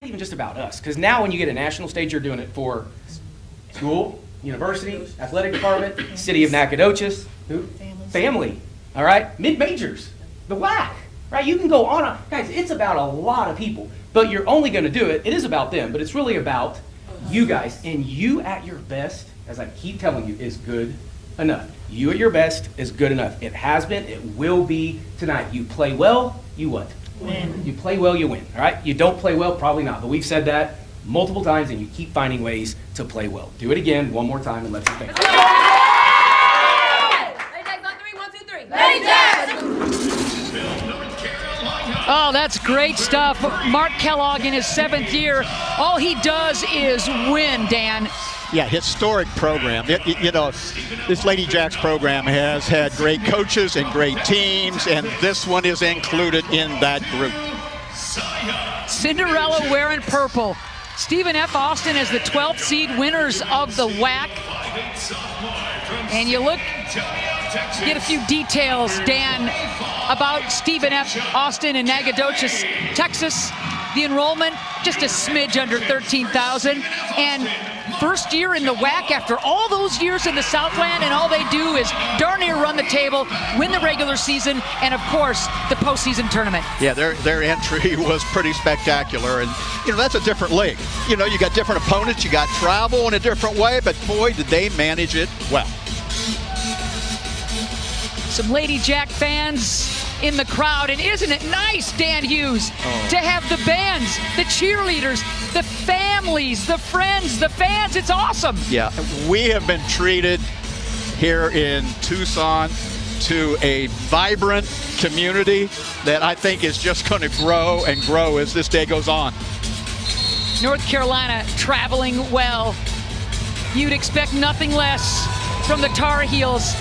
even just about us. Because now when you get a national stage, you're doing it for school, university, athletic department, city of Nacogdoches, who? Family, all right? Mid-majors, the WAC, right? You can go on. Guys, it's about a lot of people, but you're only going to do it. It is about them, but it's really about you guys. And you at your best, as I keep telling you, is good enough. You at your best is good enough. It has been, it will be tonight. You play well, you what? Win. You play well, you win, all right? You don't play well, probably not, but we've said that multiple times, and you keep finding ways to play well. Do it again, one more time, and let's think. Lady Jags on 3, 1, 2, 3. Lady Jags! Oh, that's great stuff. Mark Kellogg in his 7th year, all he does is win, Dan. Yeah, historic program. You know, this Lady Jacks program has had great coaches and great teams, and this one is included in that group. Cinderella wearing purple. Stephen F. Austin as the 12th seed, winners of the WAC. And you look, get a few details, Dan, about Stephen F. Austin in Nacogdoches, Texas. The enrollment, just a smidge under 13,000. And first year in the WAC after all those years in the Southland, and all they do is darn near run the table, win the regular season, and of course, the postseason tournament. Yeah, their entry was pretty spectacular, and you know, that's a different league. You know, you got different opponents, you got travel in a different way, but boy, did they manage it well. Some Lady Jack fans in the crowd, and isn't it nice, Dan Hughes, to have the bands, the cheerleaders, the families, the friends, the fans? It's awesome. Yeah, we have been treated here in Tucson to a vibrant community that I think is just going to grow and grow as this day goes on. North Carolina traveling well. You'd expect nothing less from the Tar Heels.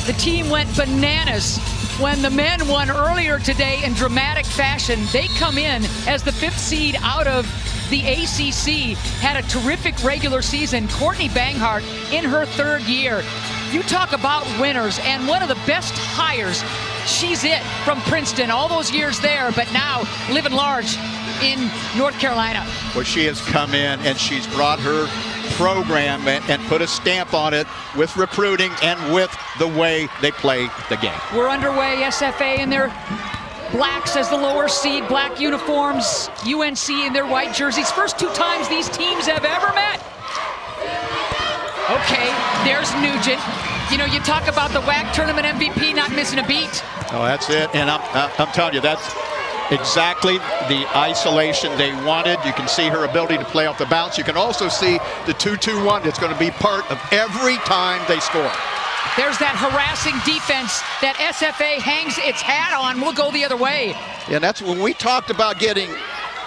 The team went bananas when the men won earlier today in dramatic fashion. They come in as the 5th seed out of the ACC, had a terrific regular season. Courtney Banghart in her 3rd year. You talk about winners, and one of the best hires. She's it from Princeton, all those years there, but now living large in North Carolina. Well, she has come in and she's brought her program and put a stamp on it with recruiting and with the way they play the game. We're underway. SFA in their blacks as the lower seed, black uniforms. UNC in their white jerseys. First 2 times these teams have ever met. Okay, there's Nugent. You know, you talk about the WAC tournament MVP not missing a beat. Oh, that's it. And I'm telling you, that's exactly the isolation they wanted. You can see her ability to play off the bounce. You can also see the 2-2-1 that's going to be part of every time they score. There's that harassing defense that SFA hangs its hat on. We'll go the other way. And that's when we talked about getting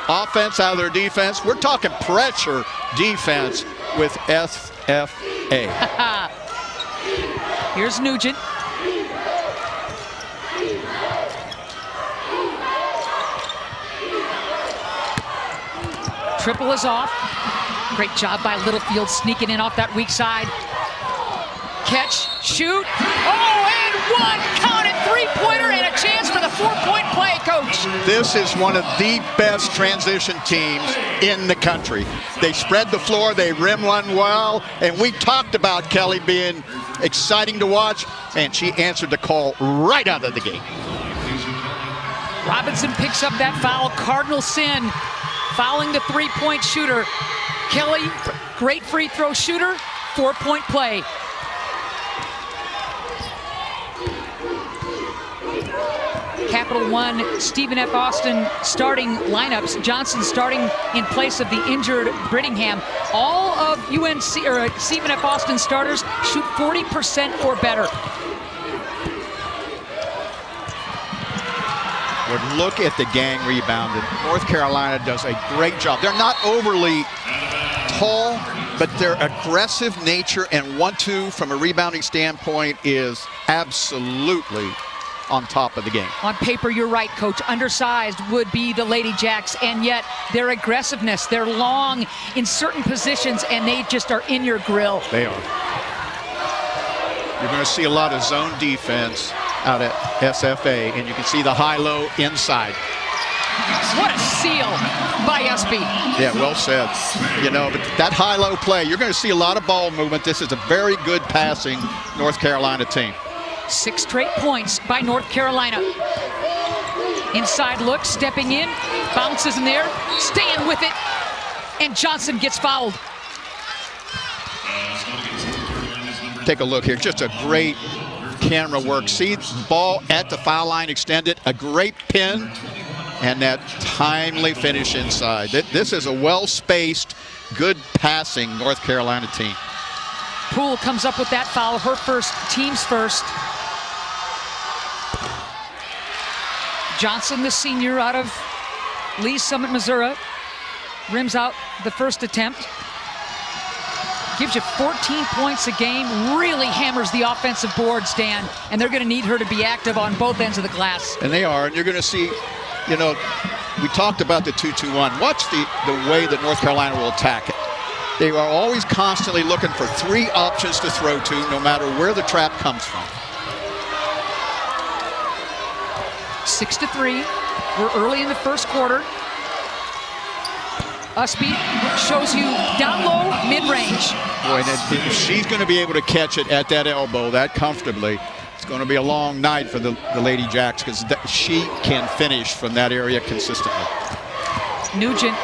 offense out of their defense. We're talking pressure defense with SFA. Here's Nugent. Triple is off. Great job by Littlefield sneaking in off that weak side. Catch, shoot. Oh, and one. Count it. 3-pointer and a chance for the 4-point play, Coach. This is one of the best transition teams in the country. They spread the floor, they rim run well, and we talked about Kelly being exciting to watch, and she answered the call right out of the gate. Robinson picks up that foul. Cardinal sin. Fouling the 3-point shooter. Kelly, great free throw shooter. 4-point play. Capital One, Stephen F. Austin starting lineups. Johnson starting in place of the injured Brittingham. All of UNC or Stephen F. Austin starters shoot 40% or better. But look at the gang rebounding. North Carolina does a great job. They're not overly tall, but their aggressive nature and 1-2 from a rebounding standpoint is absolutely on top of the game. On paper, you're right, Coach. Undersized would be the Lady Jacks, and yet their aggressiveness, they're long in certain positions, and they just are in your grill. They are. You're going to see a lot of zone defense out at SFA, and you can see the high-low inside. What a seal by Usby. Yeah, well said. You know, but that high-low play, you're going to see a lot of ball movement. This is a very good passing North Carolina team. 6 straight points by North Carolina. Inside look, stepping in, bounces in there, staying with it, and Johnson gets fouled. Take a look here. Just a great camera work. See the ball at the foul line extended. A great pin. And that timely finish inside. This is a well-spaced, good passing North Carolina team. Poole comes up with that foul, her first, team's first. Johnson, the senior out of Lee Summit, Missouri, rims out the first attempt. Gives you 14 points a game, really hammers the offensive boards, Dan, and they're going to need her to be active on both ends of the glass. And they are, and you're going to see, you know, we talked about the 2-2-1. Watch the way that North Carolina will attack it. They are always constantly looking for 3 options to throw to, no matter where the trap comes from. 6-3. We're early in the first quarter. Usby shows you down low, mid-range. Boy, and she's going to be able to catch it at that elbow that comfortably. It's going to be a long night for the Lady Jacks because she can finish from that area consistently. Nugent.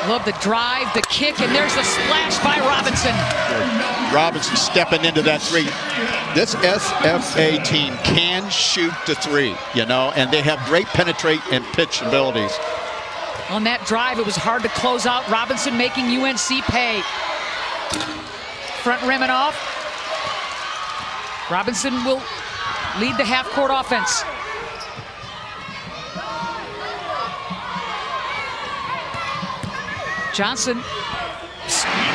Love the drive, the kick, and there's the splash by Robinson. Robinson stepping into that 3. This SFA team can shoot the 3, you know, and they have great penetrate and pitch abilities. On that drive, it was hard to close out. Robinson making UNC pay. Front rim and off. Robinson will lead the half-court offense. Johnson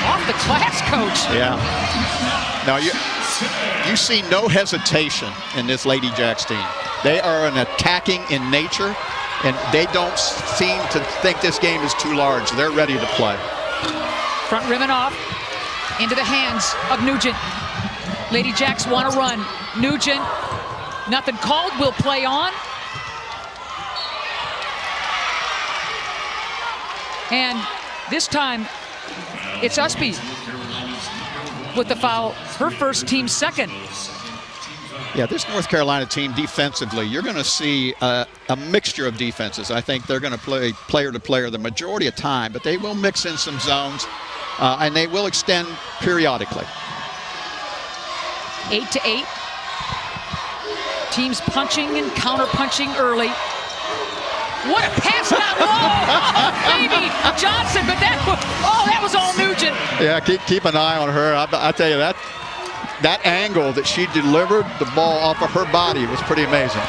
off the glass, coach. Yeah. Now you see no hesitation in this Lady Jacks team. They are an attacking in nature, and they don't seem to think this game is too large. They're ready to play. Front rim and off into the hands of Nugent. Lady Jacks want to run. Nugent, nothing called, will play on. And this time, it's Usby with the foul, her first, team's second. Yeah, this North Carolina team defensively, you're going to see a mixture of defenses. I think they're going to play player to player the majority of time, but they will mix in some zones, and they will extend periodically. 8-8. Teams punching and counter-punching early. What a pass down low! Oh, baby Johnson, but that was all Nugent. Yeah, keep an eye on her. I tell you, that angle that she delivered the ball off of her body was pretty amazing.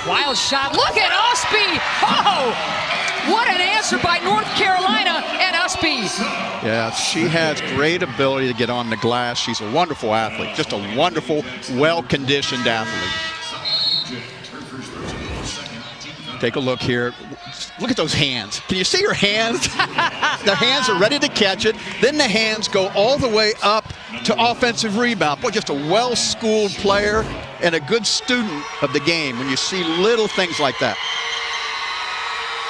Wild shot. Look at Usby. Oh, what an answer by North Carolina and Usby. Yeah, she has great ability to get on the glass. She's a wonderful athlete, just a wonderful, well-conditioned athlete. Take a look here. Look at those hands. Can you see her hands? Their hands are ready to catch it. Then the hands go all the way up to offensive rebound. Boy, just a well-schooled player and a good student of the game when you see little things like that.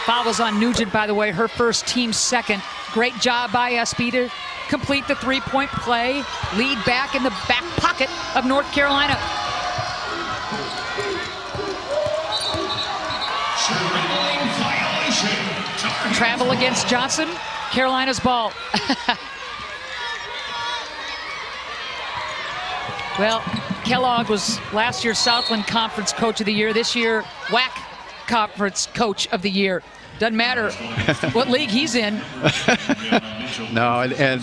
Foul was on Nugent, by the way, her first, team's second. Great job by Usby to complete the three-point play. Lead back in the back pocket of North Carolina. Travel against Johnson. Carolina's ball. Well, Kellogg was last year's Southland Conference Coach of the Year. This year, WAC Conference Coach of the Year. Doesn't matter what league he's in. No, and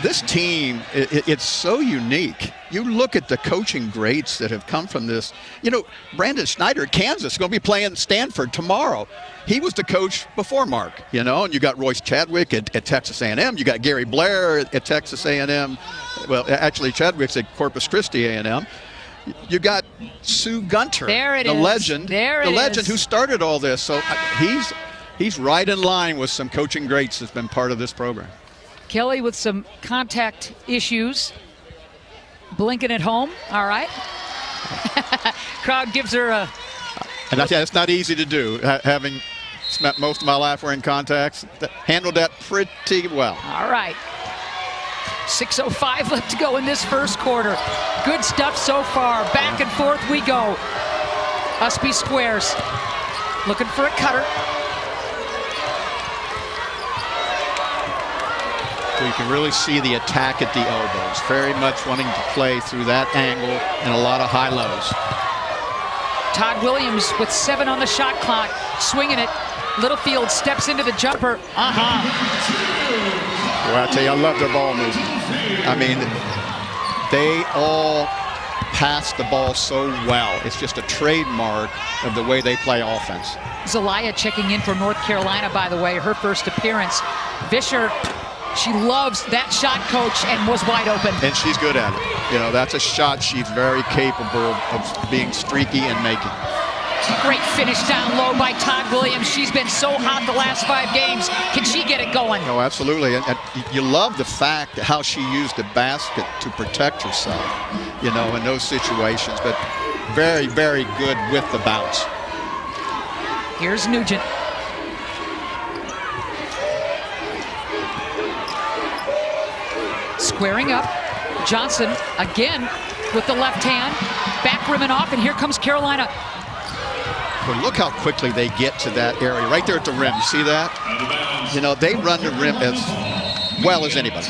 this team, it's so unique. You look at the coaching greats that have come from this. You know, Brandon Snyder at Kansas is going to be playing Stanford tomorrow. He was the coach before Mark, you know, and you got Royce Chadwick at Texas A&M. You got Gary Blair at Texas A&M. Well, actually, Chadwick's at Corpus Christi A&M. You got Sue Gunter, the legend who started all this. So he's right in line with some coaching greats that's been part of this program. Kelly with some contact issues. Blinken at home, all right. Crowd gives her a... And I tell you, it's not easy to do, having spent most of my life wearing contacts. Handled that pretty well. All right. 6:05 left to go in this first quarter. Good stuff so far. Back and forth we go. Usby squares. Looking for a cutter. So you can really see the attack at the elbows. Very much wanting to play through that angle and a lot of high lows. Todd Williams with 7 on the shot clock. Swinging it. Littlefield steps into the jumper. Well, I tell you, I love their ball movement. I mean, they all pass the ball so well. It's just a trademark of the way they play offense. Zelaya checking in for North Carolina, by the way, her first appearance. Vischer, she loves that shot, coach, and was wide open. And she's good at it. You know, that's a shot she's very capable of being streaky and making. Great finish down low by Todd Williams. She's been so hot the last 5 games. Can she get it going? Oh, absolutely. And you love the fact how she used the basket to protect herself, you know, in those situations. But very, very good with the bounce. Here's Nugent. Squaring up. Johnson again with the left hand. Back rimming off, and here comes Carolina. But look how quickly they get to that area, right there at the rim. You see that? You know, they run the rim as well as anybody.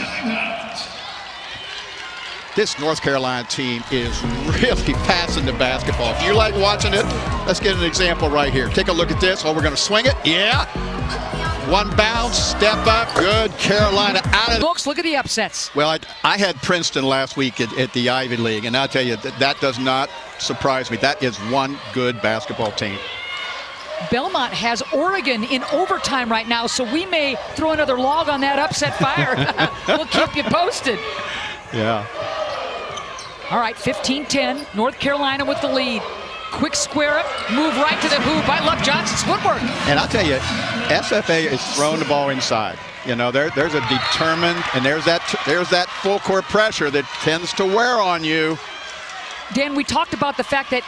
This North Carolina team is really passing the basketball. If you like watching it, let's get an example right here. Take a look at this. Oh, we're going to swing it. Yeah. One bounce, step up, good. Carolina out of Books, look at the upsets. Well, I had Princeton last week at the Ivy League, and I'll tell you, that does not surprise me. That is one good basketball team. Belmont has Oregon in overtime right now, so we may throw another log on that upset fire. We'll keep you posted. Yeah. All right, 15-10, North Carolina with the lead. Quick square up, move right to the hoop. I love Johnson's footwork. And I'll tell you, SFA is throwing the ball inside. You know, there's a determined, and there's that full court pressure that tends to wear on you. Dan, we talked about the fact that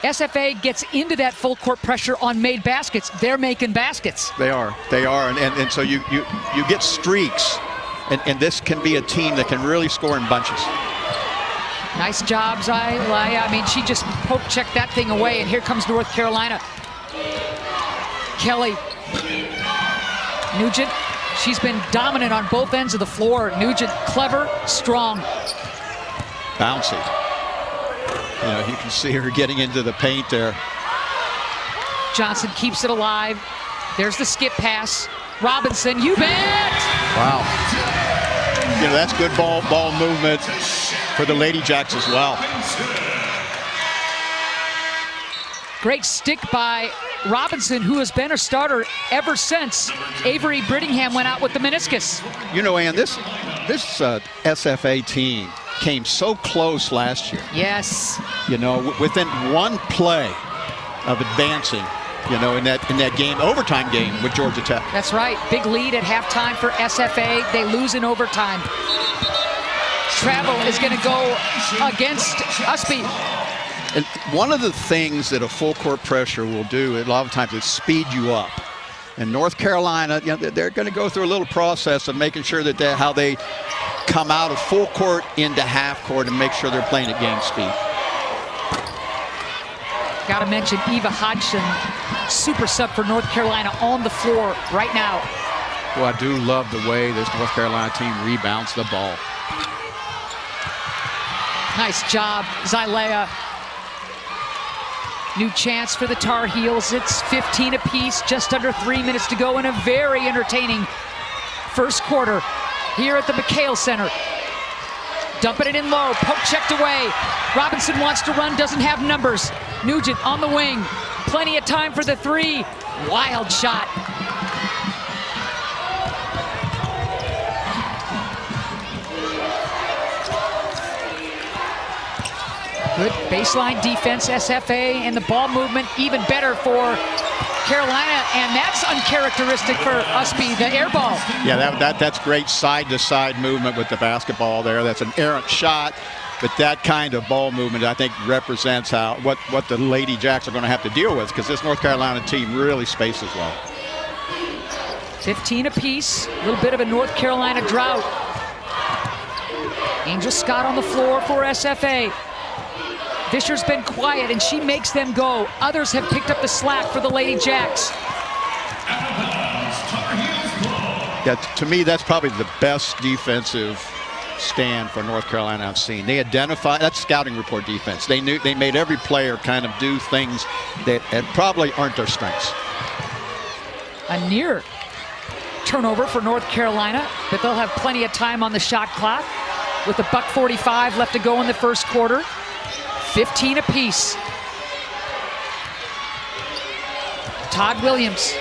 SFA gets into that full court pressure on made baskets. They're making baskets. They are, and so you get streaks, and this can be a team that can really score in bunches. Nice job, Zelaya. I mean, she just poke-checked that thing away, and here comes North Carolina. Kelly. Nugent. She's been dominant on both ends of the floor. Nugent, clever, strong. Bouncy. You know, you can see her getting into the paint there. Johnson keeps it alive. There's the skip pass. Robinson, you bet! Wow. You know, that's good ball movement for the Lady Jacks as well. Great stick by Robinson, who has been a starter ever since Avery Brittingham went out with the meniscus. You know, Ann, this SFA team came so close last year. Yes. You know, within one play of advancing, you know, in that game, overtime game with Georgia Tech. That's right. Big lead at halftime for SFA. They lose in overtime. Travel is going to go against Usby. And one of the things that a full court pressure will do a lot of times is speed you up. And North Carolina, you know, they're going to go through a little process of making sure that how they come out of full court into half court and make sure they're playing at game speed. Got to mention Eva Hodgson, super sub for North Carolina, on the floor right now. Well, I do love the way this North Carolina team rebounds the ball. Nice job, Zelaya. New chance for the Tar Heels. It's 15 apiece, just under 3 minutes to go in a very entertaining first quarter here at the McHale Center. Dumping it in low, poke checked away. Robinson wants to run, doesn't have numbers. Nugent on the wing, plenty of time for the three. Wild shot. Good baseline defense, SFA, and the ball movement even better for Carolina, and that's uncharacteristic for Usby, the air ball. Yeah, that's great side-to-side movement with the basketball there. That's an errant shot. But that kind of ball movement, I think, represents what the Lady Jacks are going to have to deal with, because this North Carolina team really spaces well. 15 apiece, a little bit of a North Carolina drought. Angel Scott on the floor for SFA. Fisher's been quiet, and she makes them go. Others have picked up the slack for the Lady Jacks. Yeah, to me, that's probably the best defensive stand for North Carolina I've seen. They identify, that's scouting report defense. They made every player kind of do things that probably aren't their strengths. A near turnover for North Carolina, but they'll have plenty of time on the shot clock with a $1:45 left to go in the first quarter. 15 apiece. Todd Williams.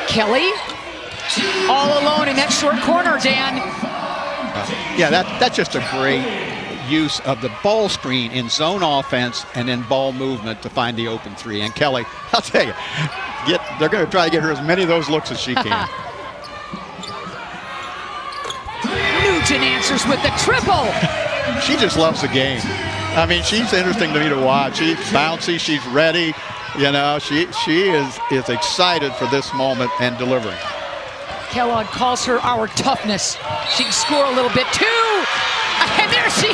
Kelly all alone in that short corner, Dan. Yeah, that's just a great use of the ball screen in zone offense and then ball movement to find the open three. And Kelly, I'll tell you, they're going to try to get her as many of those looks as she can. Nugent answers with the triple. She just loves the game. I mean, she's interesting to me to watch. She's bouncy, she's ready. You know, she is excited for this moment and delivering. Kellogg calls her our toughness. She can score a little bit too. And there she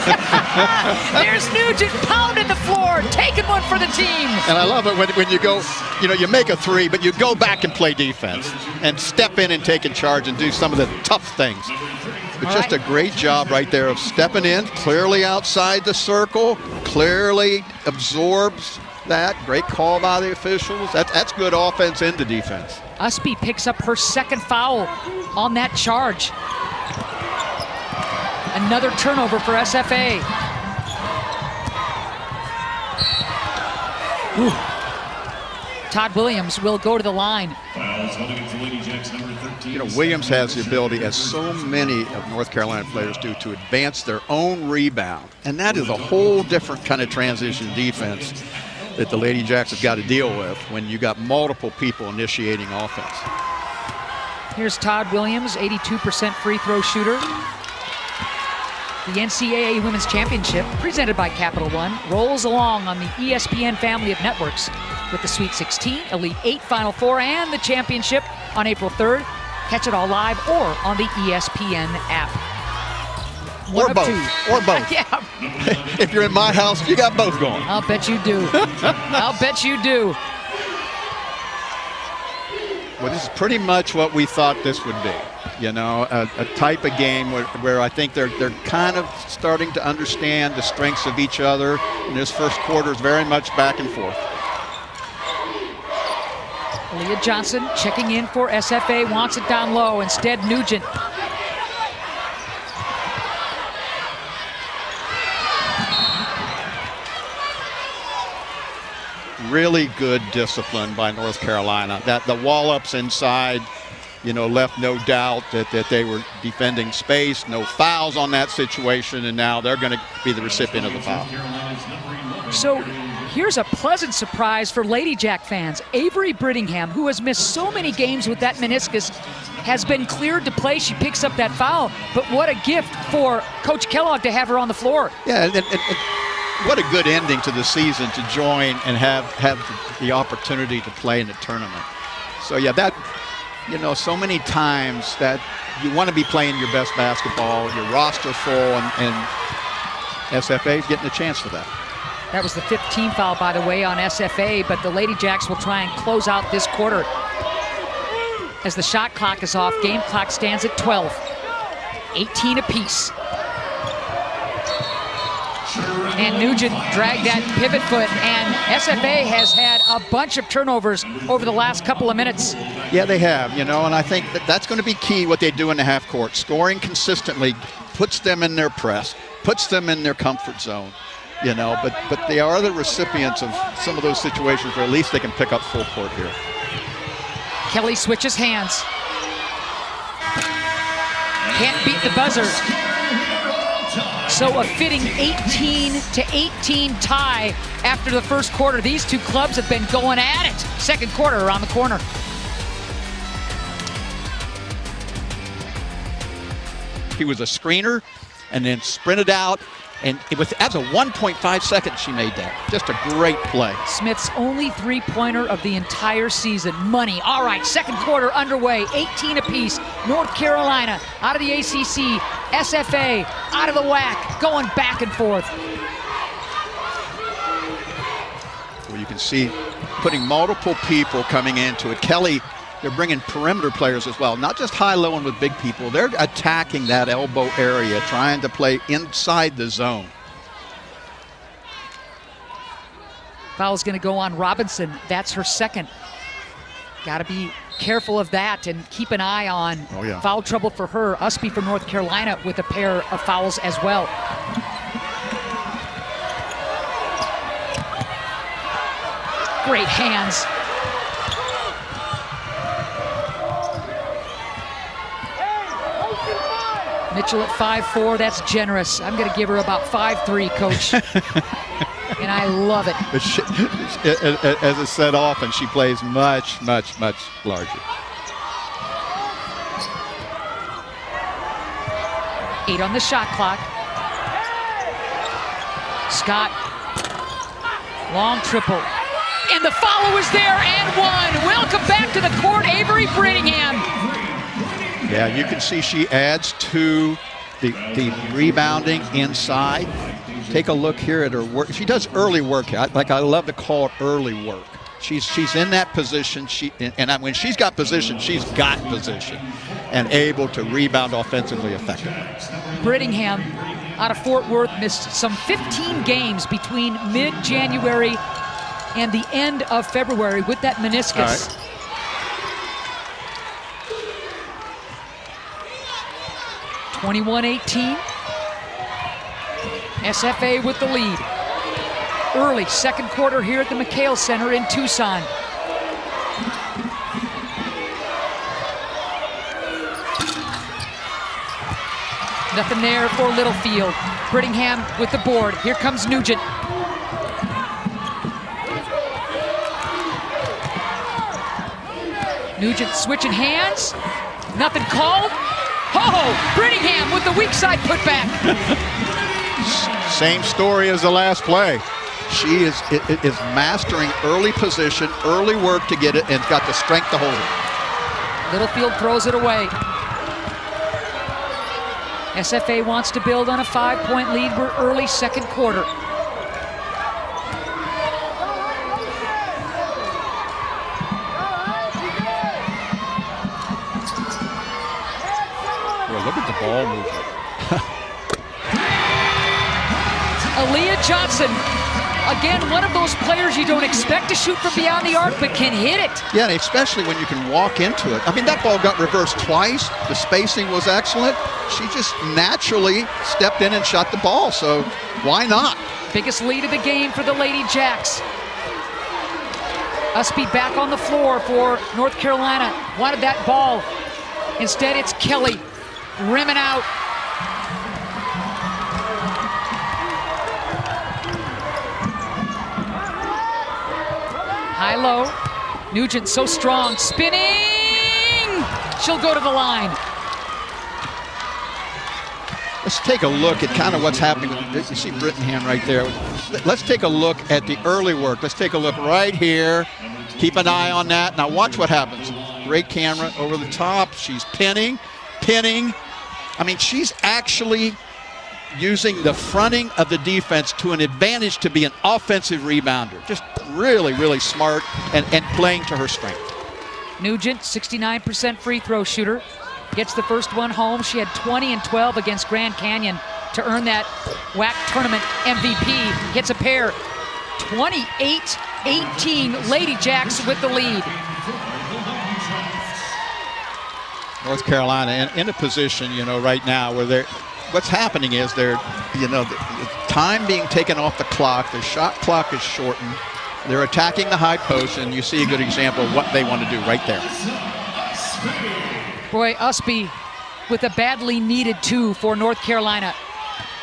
there's Nugent pounding the floor, taking one for the team. And I love it when you go, you make a three, but you go back and play defense and step in and take in charge and do some of the tough things. It's just a great job right there of stepping in, clearly outside the circle, clearly absorbs that. Great call by the officials. That's good offense into defense. Usby picks up her second foul on that charge. Another turnover for SFA. Ooh. Todd Williams will go to the line. Williams has the ability, as so many of North Carolina players do, to advance their own rebound. And that is a whole different kind of transition defense that the Lady Jacks have got to deal with when you got multiple people initiating offense. Here's Todd Williams, 82% free throw shooter. The NCAA Women's Championship, presented by Capital One, rolls along on the ESPN family of networks with the Sweet 16, Elite 8, Final Four, and the championship on April 3rd. Catch it all live or on the ESPN app. Or both. Or both. Yeah. If you're in my house, you got both going. I'll bet you do. I'll bet you do. Well, this is pretty much what we thought this would be. A type of game where I think they're kind of starting to understand the strengths of each other. And this first quarter is very much back and forth. Leah Johnson checking in for SFA, wants it down low. Instead, Nugent. Really good discipline by North Carolina. That the wall-ups inside, left no doubt that they were defending space, no fouls on that situation, and now they're going to be the recipient of the foul. So here's a pleasant surprise for Lady Jack fans. Avery Brittingham, who has missed so many games with that meniscus, has been cleared to play. She picks up that foul, but what a gift for Coach Kellogg to have her on the floor. Yeah, and what a good ending to the season to join and have the opportunity to play in the tournament. So yeah, that, so many times that you want to be playing your best basketball, your roster full, and SFA is getting a chance for that. That was the 15th foul, by the way, on SFA, but the Lady Jacks will try and close out this quarter. As the shot clock is off, game clock stands at 12. 18 apiece. And Nugent dragged that pivot foot, and SFA has had a bunch of turnovers over the last couple of minutes. Yeah, they have, and I think that's going to be key, what they do in the half court. Scoring consistently puts them in their press, puts them in their comfort zone, but they are the recipients of some of those situations where at least they can pick up full court here. Kelly switches hands. Can't beat the buzzer. So a fitting 18-18 tie after the first quarter. These two clubs have been going at it. Second quarter around the corner. He was a screener and then sprinted out. And as a 1.5 seconds, she made that. Just a great play. Smith's only three-pointer of the entire season. Money. All right, second quarter underway. 18 apiece. North Carolina out of the ACC. SFA out of the WAC. Going back and forth. Well, you can see putting multiple people coming into it. Kelly, they're bringing perimeter players as well. Not just high-low and with big people. They're attacking that elbow area, trying to play inside the zone. Foul's going to go on Robinson. That's her second. Got to be careful of that and keep an eye on foul trouble for her. Usby from North Carolina with a pair of fouls as well. Great hands. Mitchell at 5'4", that's generous. I'm going to give her about 5'3", Coach. And I love it. But she, as I said often, she plays much, much, much larger. 8 on the shot clock. Scott, long triple. And the follow is there and one. Welcome back to the court, Avery Brittingham. Yeah, you can see she adds to the rebounding inside. Take a look here at her work. She does early work. I love to call it early work. She's in that position. And when she's got position, she's got position and able to rebound offensively effectively. Brittingham out of Fort Worth missed some 15 games between mid-January and the end of February with that meniscus. 21-18. SFA with the lead. Early second quarter here at the McHale Center in Tucson. Nothing there for Littlefield. Brittingham with the board. Here comes Nugent. Nugent switching hands. Nothing called. Oh, Brittingham with the weak side putback. Same story as the last play. She is mastering early position, early work to get it, and got the strength to hold it. Littlefield throws it away. SFA wants to build on a 5-point lead. We're early second quarter. Boy, look at the ball movement. Aaliyah Johnson, again, one of those players you don't expect to shoot from beyond the arc, but can hit it. Yeah, and especially when you can walk into it. I mean, that ball got reversed twice. The spacing was excellent. She just naturally stepped in and shot the ball, so why not? Biggest lead of the game for the Lady Jacks. Usby back on the floor for North Carolina. Wanted that ball. Instead, it's Kelly rimming out. High-low. Nugent so strong. Spinning! She'll go to the line. Let's take a look at kind of what's happening. You see Brittingham right there. Let's take a look at the early work. Let's take a look right here. Keep an eye on that. Now watch what happens. Great camera over the top. She's pinning. I mean, she's actually using the fronting of the defense to an advantage to be an offensive rebounder. Just really, really smart and playing to her strength. Nugent, 69% free throw shooter. Gets the first one home. She had 20 and 12 against Grand Canyon to earn that WAC tournament MVP. Hits a pair. 28-18, Lady Jacks with the lead. North Carolina in a position, right now where they're, what's happening is the time being taken off the clock, the shot clock is shortened. They're attacking the high post, and you see a good example of what they want to do right there. Boy, Usby with a badly needed 2 for North Carolina.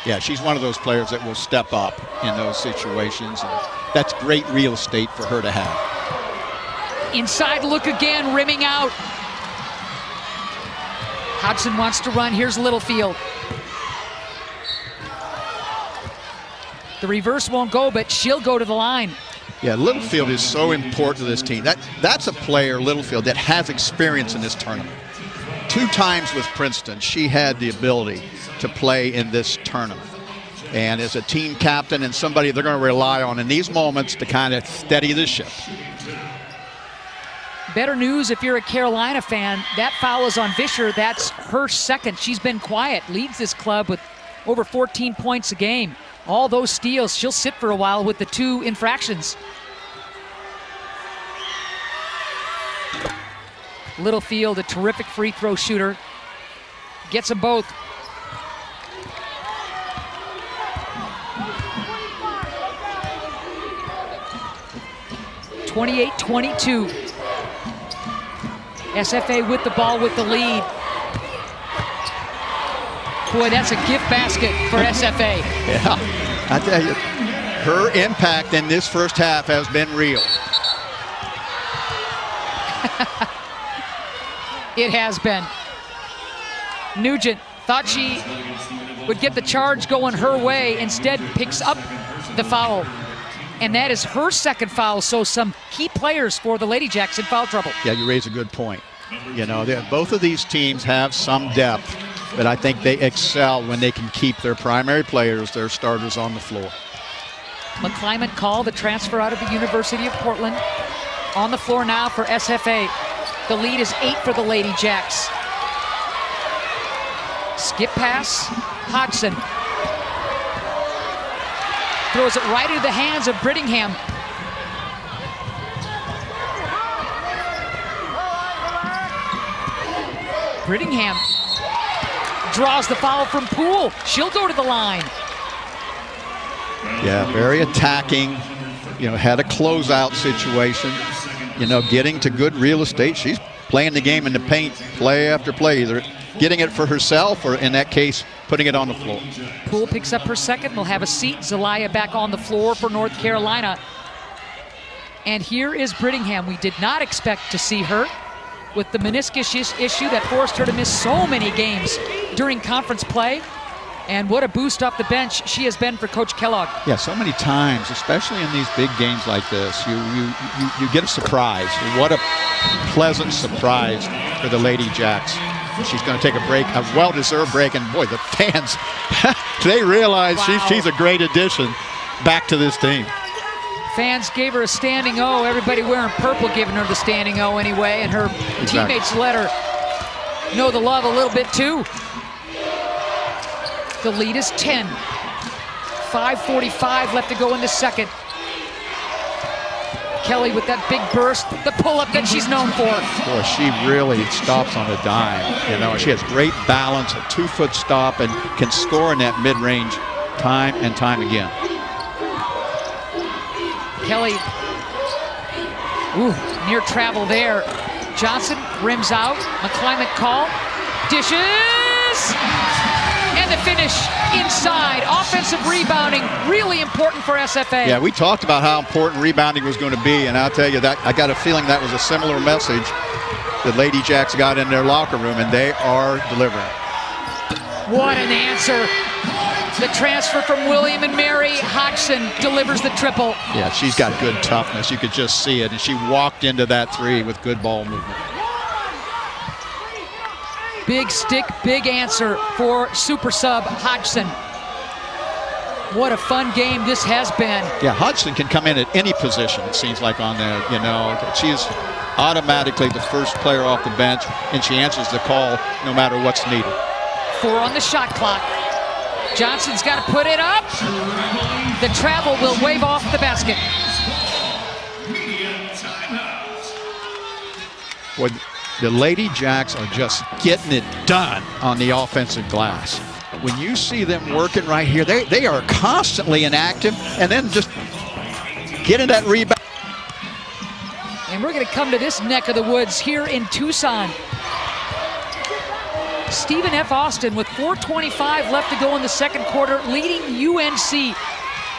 Yeah, she's one of those players that will step up in those situations. And that's great real estate for her to have. Inside look again, rimming out. Hodgson wants to run. Here's Littlefield. The reverse won't go, but she'll go to the line. Yeah, Littlefield is so important to this team. That's a player, Littlefield, that has experience in this tournament. 2 times with Princeton, she had the ability to play in this tournament. And as a team captain and somebody they're going to rely on in these moments to kind of steady the ship. Better news if you're a Carolina fan. That foul is on Vischer. That's her second. She's been quiet, leads this club with over 14 points a game. All those steals, she'll sit for a while with the 2 infractions. Littlefield, a terrific free throw shooter. Gets them both. (28-22). SFA with the ball with the lead. Boy, that's a gift basket for SFA. Yeah, I tell you, her impact in this first half has been real. It has been. Nugent thought she would get the charge going her way, instead picks up the foul. And that is her second foul, so some key players for the Lady Jacks in foul trouble. Yeah, you raise a good point. You know, both of these teams have some depth, but I think they excel when they can keep their primary players, their starters, on the floor. McClymonds Call, the transfer out of the University of Portland, on the floor now for SFA. The lead is 8 for the Lady Jacks. Skip pass, Hodgson. Throws it right into the hands of Brittingham. Brittingham draws the foul from Poole. She'll go to the line. Yeah, very attacking. You know, had a closeout situation. You know, getting to good real estate. She's playing the game in the paint play after play, either getting it for herself or, in that case, putting it on the floor. Poole picks up her second. We'll have a seat. Zelaya back on the floor for North Carolina. And here is Brittingham. We did not expect to see her with the meniscus issue that forced her to miss so many games during conference play. And what a boost off the bench she has been for Coach Kellogg. Yeah, so many times, especially in these big games like this, you get a surprise. What a pleasant surprise for the Lady Jacks. She's going to take a break, a well-deserved break, and boy, the fans, they realize wow. she's a great addition back to this team. Fans gave her a standing O. Everybody wearing purple giving her the standing O anyway, and her teammates let her know the love a little bit too. The lead is 10. 5:45 left to go in the second. Kelly with that big burst, the pull-up that she's known for. Boy, she really stops on a dime. You know, she has great balance, a 2-foot stop, and can score in that mid-range time and time again. Kelly, near travel there. Johnson rims out. McClymonds Call, dishes, and the finish inside. Offensive rebounding, really important for SFA. Yeah, we talked about how important rebounding was going to be, and I'll tell you that I got a feeling that was a similar message that Lady Jacks got in their locker room, and they are delivering. What an answer. The transfer from William and Mary, Hodgson delivers the triple. Yeah, she's got good toughness. You could just see it, and she walked into that three with good ball movement. Big stick, big answer for super sub Hodgson. What a fun game this has been. Yeah, Hodgson can come in at any position, it seems like, on there. You know, she is automatically the first player off the bench, and she answers the call no matter what's needed. 4 on the shot clock. Johnson's got to put it up. The travel will wave off the basket. Boy, the Lady Jacks are just getting it done on the offensive glass. When you see them working right here, they are constantly inactive, and then just getting that rebound. And we're going to come to this neck of the woods here in Tucson. Stephen F. Austin with 4:25 left to go in the second quarter, leading UNC.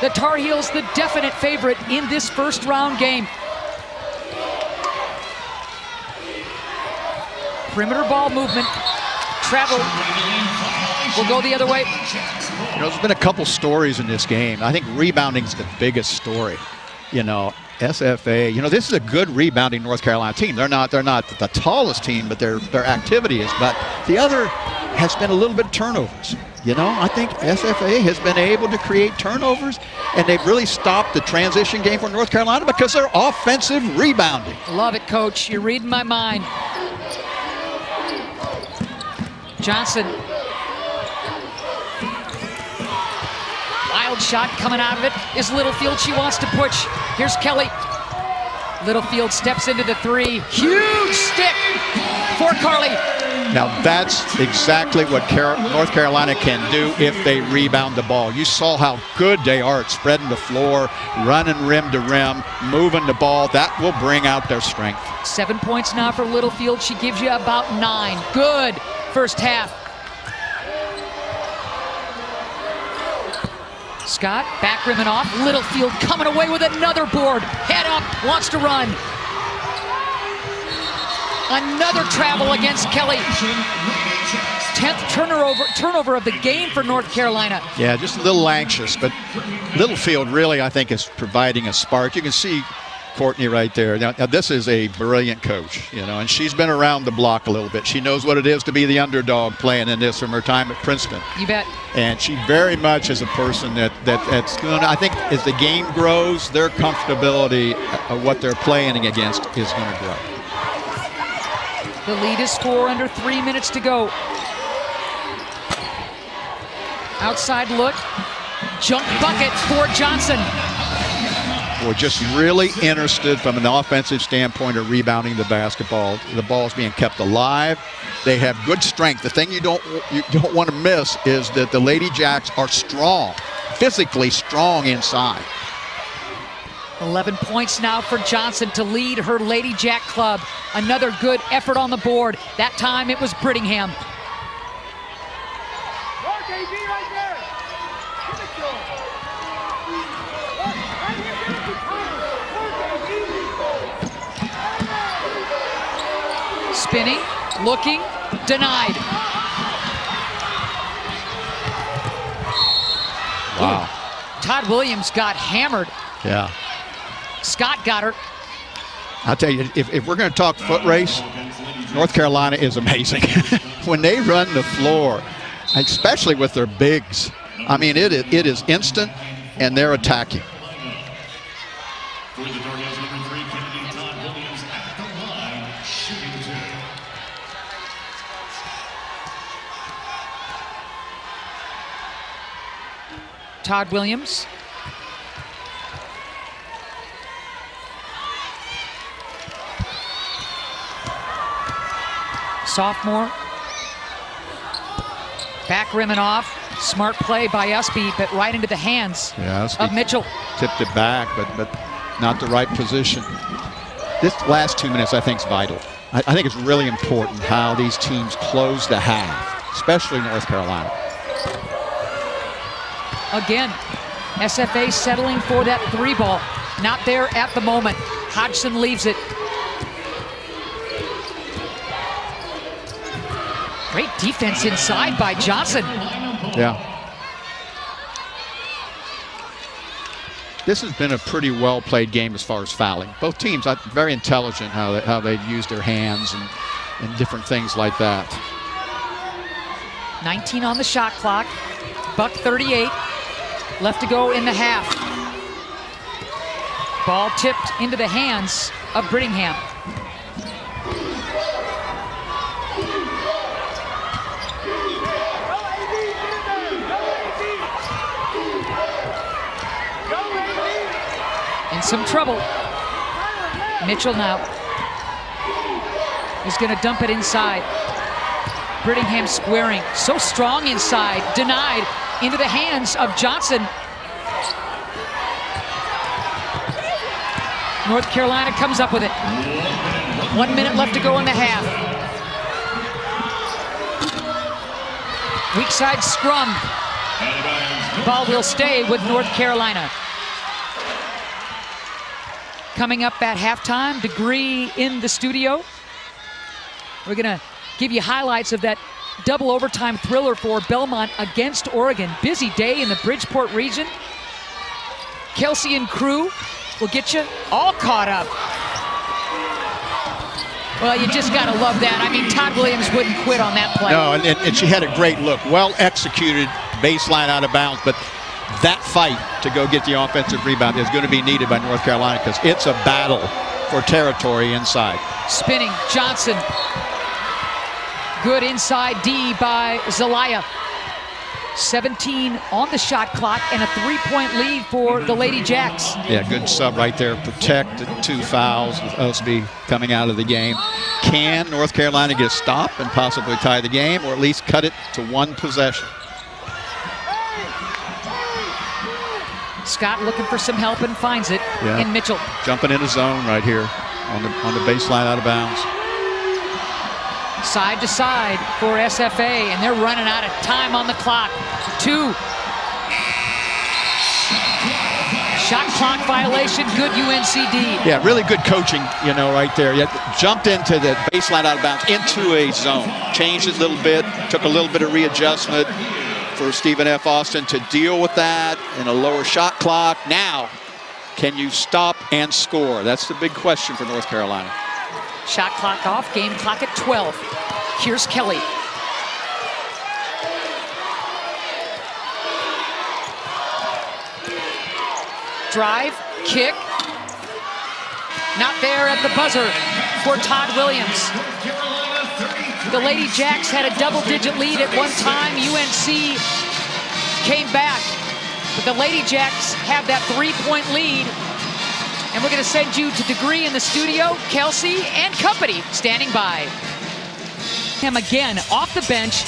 The Tar Heels, the definite favorite in this first round game. Perimeter ball movement. Travel will go the other way. You know, there's been a couple stories in this game. I think rebounding is the biggest story. You know, SFA, you know, this is a good rebounding North Carolina team. They're not the tallest team, but their activity is. But the other has been a little bit of turnovers. You know, I think SFA has been able to create turnovers, and they've really stopped the transition game for North Carolina because they're offensive rebounding. Love it, Coach. You're reading my mind. Johnson. Wild shot coming out of it is Littlefield. She wants to push. Here's Kelly. Littlefield steps into the three. Huge stick for Carly. Now that's exactly what North Carolina can do if they rebound the ball. You saw how good they are at spreading the floor, running rim to rim, moving the ball. That will bring out their strength. 7 points now for Littlefield. She gives you about 9. Good first half. Scott, back rimming off. Littlefield coming away with another board. Head up, wants to run. Another travel against Kelly. 10th turnover of the game for North Carolina. Yeah, just a little anxious, but Littlefield really, I think, is providing a spark. You can see Courtney right there. Now this is a brilliant coach, you know, and she's been around the block a little bit. She knows what it is to be the underdog playing in this from her time at Princeton. You bet. And she very much is a person that's going to, I think, as the game grows, their comfortability of what they're playing against is going to grow. The lead is 4 under 3 minutes to go. Outside look. Jump bucket for Johnson. We're just really interested from an offensive standpoint of rebounding the basketball. The ball's being kept alive. They have good strength. The thing you don't want to miss is that the Lady Jacks are strong, physically strong inside. 11 points now for Johnson to lead her Lady Jack club. Another good effort on the board. That time it was Brittingham. Spinning, looking, denied. Wow. Ooh. Todd Williams got hammered. Yeah. Scott got her. I'll tell you, if we're going to talk foot race, North Carolina is amazing. When they run the floor, especially with their bigs, I mean, it is instant, and they're attacking. Todd Williams. Sophomore. Back rimming off. Smart play by Usby, but right into the hands of Mitchell. Tipped it back, but not the right position. This last 2 minutes, I think, is vital. I think it's really important how these teams close the half, especially North Carolina. Again, SFA settling for that 3 ball. Not there at the moment. Hodgson leaves it. Great defense inside by Johnson. Yeah. This has been a pretty well-played game as far as fouling. Both teams are very intelligent how they've used their hands and different things like that. 19 on the shot clock. Buck 38. Left to go in the half. Ball tipped into the hands of Brittingham. In some trouble. Mitchell now is going to dump it inside. Brittingham squaring. So strong inside. Denied. Into the hands of Johnson. North Carolina comes up with it. 1 minute left to go in the half. Weak side scrum. Ball will stay with North Carolina. Coming up at halftime, Degree in the studio. We're gonna give you highlights of that double overtime thriller for Belmont against Oregon. Busy day in the Bridgeport region. Kelsey and crew will get you all caught up. Well, you just got to love that. I mean, Todd Williams wouldn't quit on that play. No, and she had a great look. Well executed, baseline out of bounds, but that fight to go get the offensive rebound is going to be needed by North Carolina because it's a battle for territory inside. Spinning, Johnson. Good inside D by Zelaya. 17 on the shot clock and a 3-point lead for the Lady Jacks. Yeah, good sub right there. Protect the 2 fouls with Osby coming out of the game. Can North Carolina get a stop and possibly tie the game or at least cut it to 1 possession? Scott looking for some help and finds it in Mitchell. Jumping in a zone right here on the baseline out of bounds. Side to side for SFA, and they're running out of time on the clock. 2. Shot clock violation, good UNCD. Yeah, really good coaching, right there. Jumped into the baseline out of bounds into a zone. Changed it a little bit, took a little bit of readjustment for Stephen F. Austin to deal with that in a lower shot clock. Now, can you stop and score? That's the big question for North Carolina. Shot clock off, game clock at 12. Here's Kelly. Drive, kick. Not there at the buzzer for Todd Williams. The Lady Jacks had a double-digit lead at one time. UNC came back, but the Lady Jacks have that 3-point lead. And we're going to send you to Degree in the studio. Kelsey and company standing by. Him again off the bench.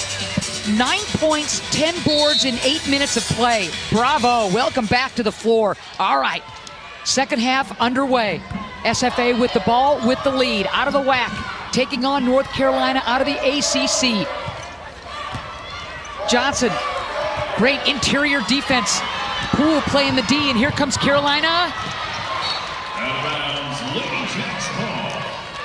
9 points, 10 boards in 8 minutes of play. Bravo. Welcome back to the floor. All right. Second half underway. SFA with the ball, with the lead. Out of the WAC. Taking on North Carolina out of the ACC. Johnson. Great interior defense. Poole playing the D, and here comes Carolina.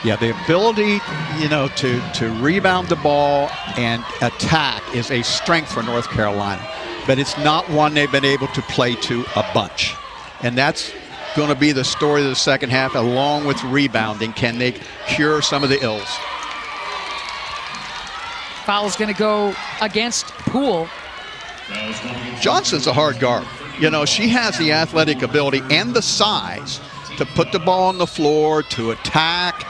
Yeah, the ability, to rebound the ball and attack is a strength for North Carolina. But it's not one they've been able to play to a bunch. And that's going to be the story of the second half, along with rebounding. Can they cure some of the ills? Foul's going to go against Poole. Johnson's a hard guard. She has the athletic ability and the size to put the ball on the floor, to attack,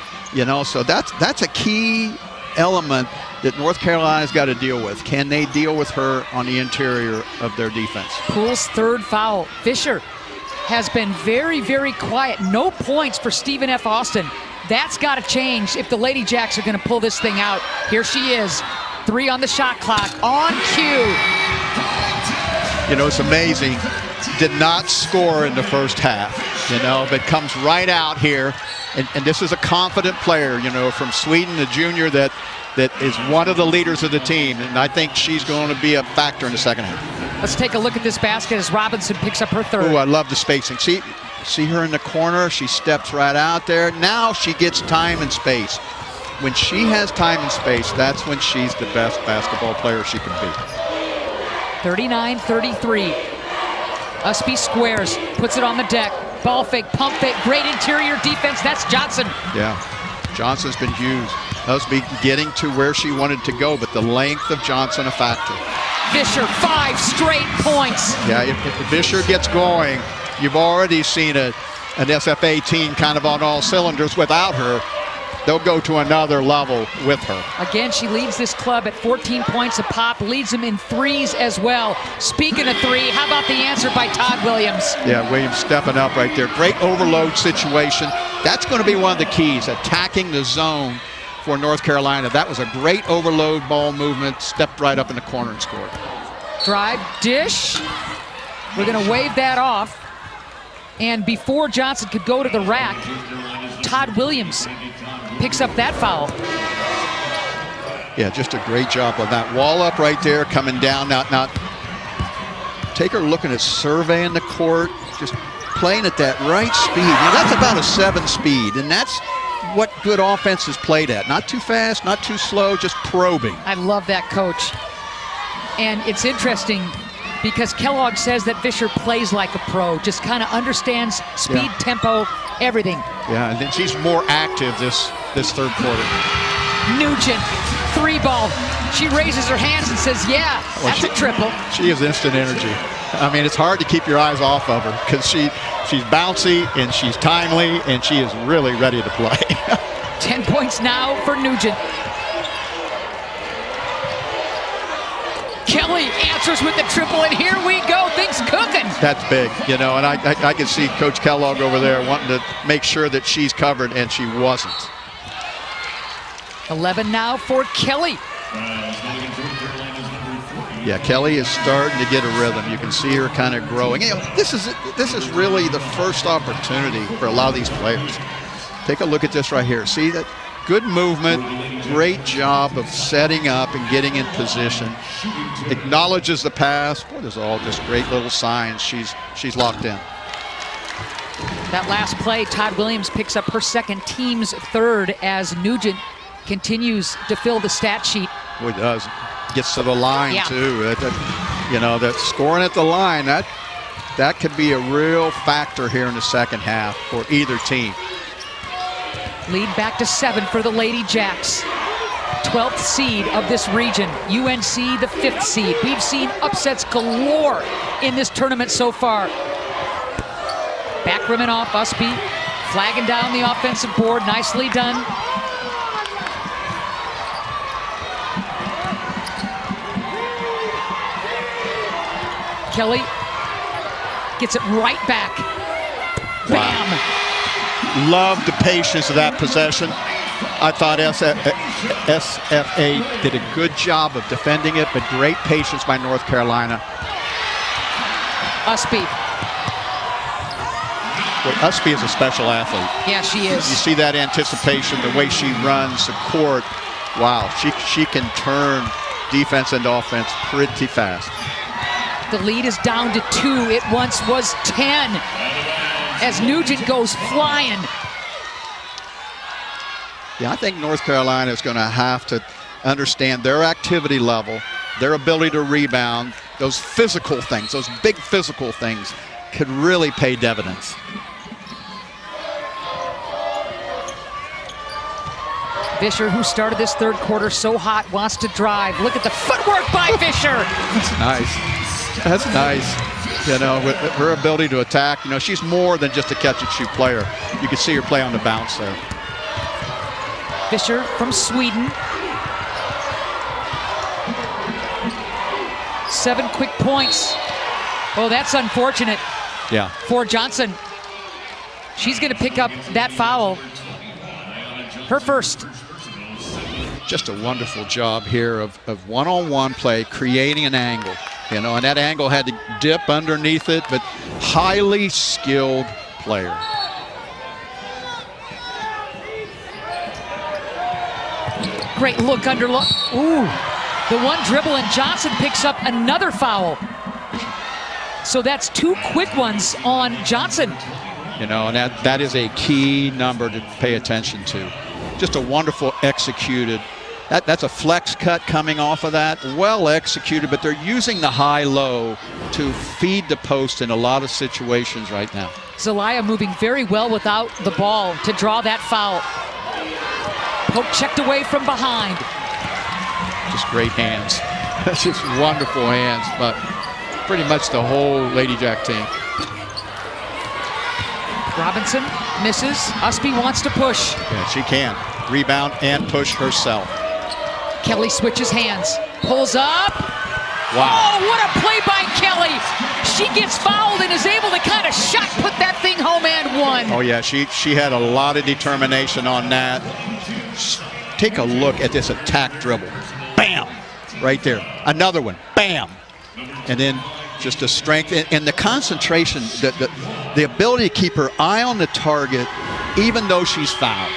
so that's a key element that North Carolina's got to deal with. Can they deal with her on the interior of their defense? Poole's third foul. Fisher has been very, very quiet. No points for Stephen F. Austin. That's got to change if the Lady Jacks are going to pull this thing out. Here she is. 3 on the shot clock, on cue. It's amazing. Did not score in the first half, but comes right out here. And this is a confident player, from Sweden, the junior that is one of the leaders of the team. And I think she's going to be a factor in the second half. Let's take a look at this basket as Robinson picks up her third. Oh, I love the spacing. See her in the corner. She steps right out there. Now she gets time and space. When she has time and space, that's when she's the best basketball player she can be. 39-33. Usby squares, puts it on the deck. Ball fake, pump fake, great interior defense. That's Johnson. Yeah, Johnson's been huge. Usby getting to where she wanted to go, but the length of Johnson a factor. Fisher, 5 straight points. Yeah, if Fisher gets going, you've already seen an SFA team kind of on all cylinders without her. They'll go to another level with her. Again, she leads this club at 14 points a pop, leads them in threes as well. Speaking of 3, how about the answer by Todd Williams? Yeah, Williams stepping up right there. Great overload situation. That's going to be one of the keys, attacking the zone for North Carolina. That was a great overload ball movement, stepped right up in the corner and scored. Drive, dish. We're going to wave that off. And before Johnson could go to the rack, Todd Williams picks up that foul. Yeah, just a great job on that. Wall up right there, coming down. Now take her looking at surveying the court, just playing at that right speed. That's about a 7 speed, and that's what good offense is played at. Not too fast, not too slow, just probing. I love that, Coach. And it's interesting because Kellogg says that Fisher plays like a pro, just kind of understands speed, tempo, everything. Yeah, and then she's more active this third quarter. Nugent, 3-ball. She raises her hands and says, yeah, that's a triple. She has instant energy. I mean, it's hard to keep your eyes off of her because she's bouncy and she's timely and she is really ready to play. 10 points now for Nugent. Kelly answers with the triple, and here we go. Things cooking. That's big, you know, and I can see Coach Kellogg over there wanting to make sure that she's covered, and she wasn't. 11 now for Kelly. Yeah, Kelly is starting to get a rhythm. You can see her kind of growing. You know, this is really the first opportunity for a lot of these players. Take a look at this right here. See that? Good movement, great job of setting up and getting in position. Acknowledges the pass. Boy, those are all just great little signs. She's locked in. That last play, Todd Williams picks up her second, team's third, as Nugent continues to fill the stat sheet. Boy, he does. Gets to the line, too. You know, that scoring at the line, that could be a real factor here in the second half for either team. Lead back to 7 for the Lady Jacks. 12th seed of this region. UNC, the 5th seed. We've seen upsets galore in this tournament so far. Back rimming off Usby. Flagging down the offensive board. Nicely done. Kelly gets it right back. Bam! Wow. Love the patience of that possession. I thought SFA did a good job of defending it, but great patience by North Carolina. Usby. Well, Usby is a special athlete. Yeah, she is. You see that anticipation, the way she runs the court. Wow, she can turn defense into offense pretty fast. The lead is down to 2. It once was 10. As Nugent goes flying. Yeah, I think North Carolina is going to have to understand their activity level, their ability to rebound, those physical things, those big physical things could really pay dividends. Fisher, who started this third quarter so hot, wants to drive. Look at the footwork by Fisher. That's nice. That's nice. You know, with her ability to attack, you know, she's more than just a catch-and-shoot player. You can see her play on the bounce there. Fisher from Sweden. 7 quick points. Oh, that's unfortunate. Yeah. For Johnson. She's going to pick up that foul. Her first. Just a wonderful job here of one-on-one play, creating an angle. You know, and that angle had to dip underneath it, but highly skilled player. Great look under look. Ooh, the one dribble, and Johnson picks up another foul. So that's 2 quick ones on Johnson. You know, and that is a key number to pay attention to. Just a wonderful executed. That's a flex cut coming off of that. Well executed, but they're using the high-low to feed the post in a lot of situations right now. Zelaya moving very well without the ball to draw that foul. Pope checked away from behind. Just great hands. Just wonderful hands, but pretty much the whole Lady Jack team. Robinson misses. Usby wants to push. Yeah, she can. Rebound and push herself. Kelly switches hands. Pulls up. Wow. Oh, what a play by Kelly. She gets fouled and is able to kind of shot put that thing home and one. Oh, yeah, she had a lot of determination on that. Take a look at this attack dribble. Bam! Right there. Another one. Bam! And then just the strength and the concentration, the ability to keep her eye on the target even though she's fouled.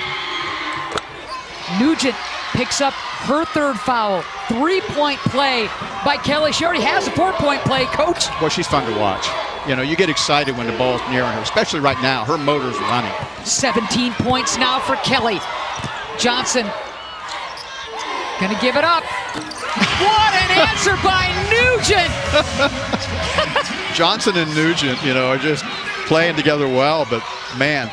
Nugent picks up her third foul. 3-point play by Kelly. She already has a 4-point play, Coach. Well, she's fun to watch. You know, you get excited when the ball's nearing her, especially right now. Her motor's running. 17 points now for Kelly. Johnson gonna give it up. What an answer by Nugent! Johnson and Nugent, you know, are just playing together well, but man,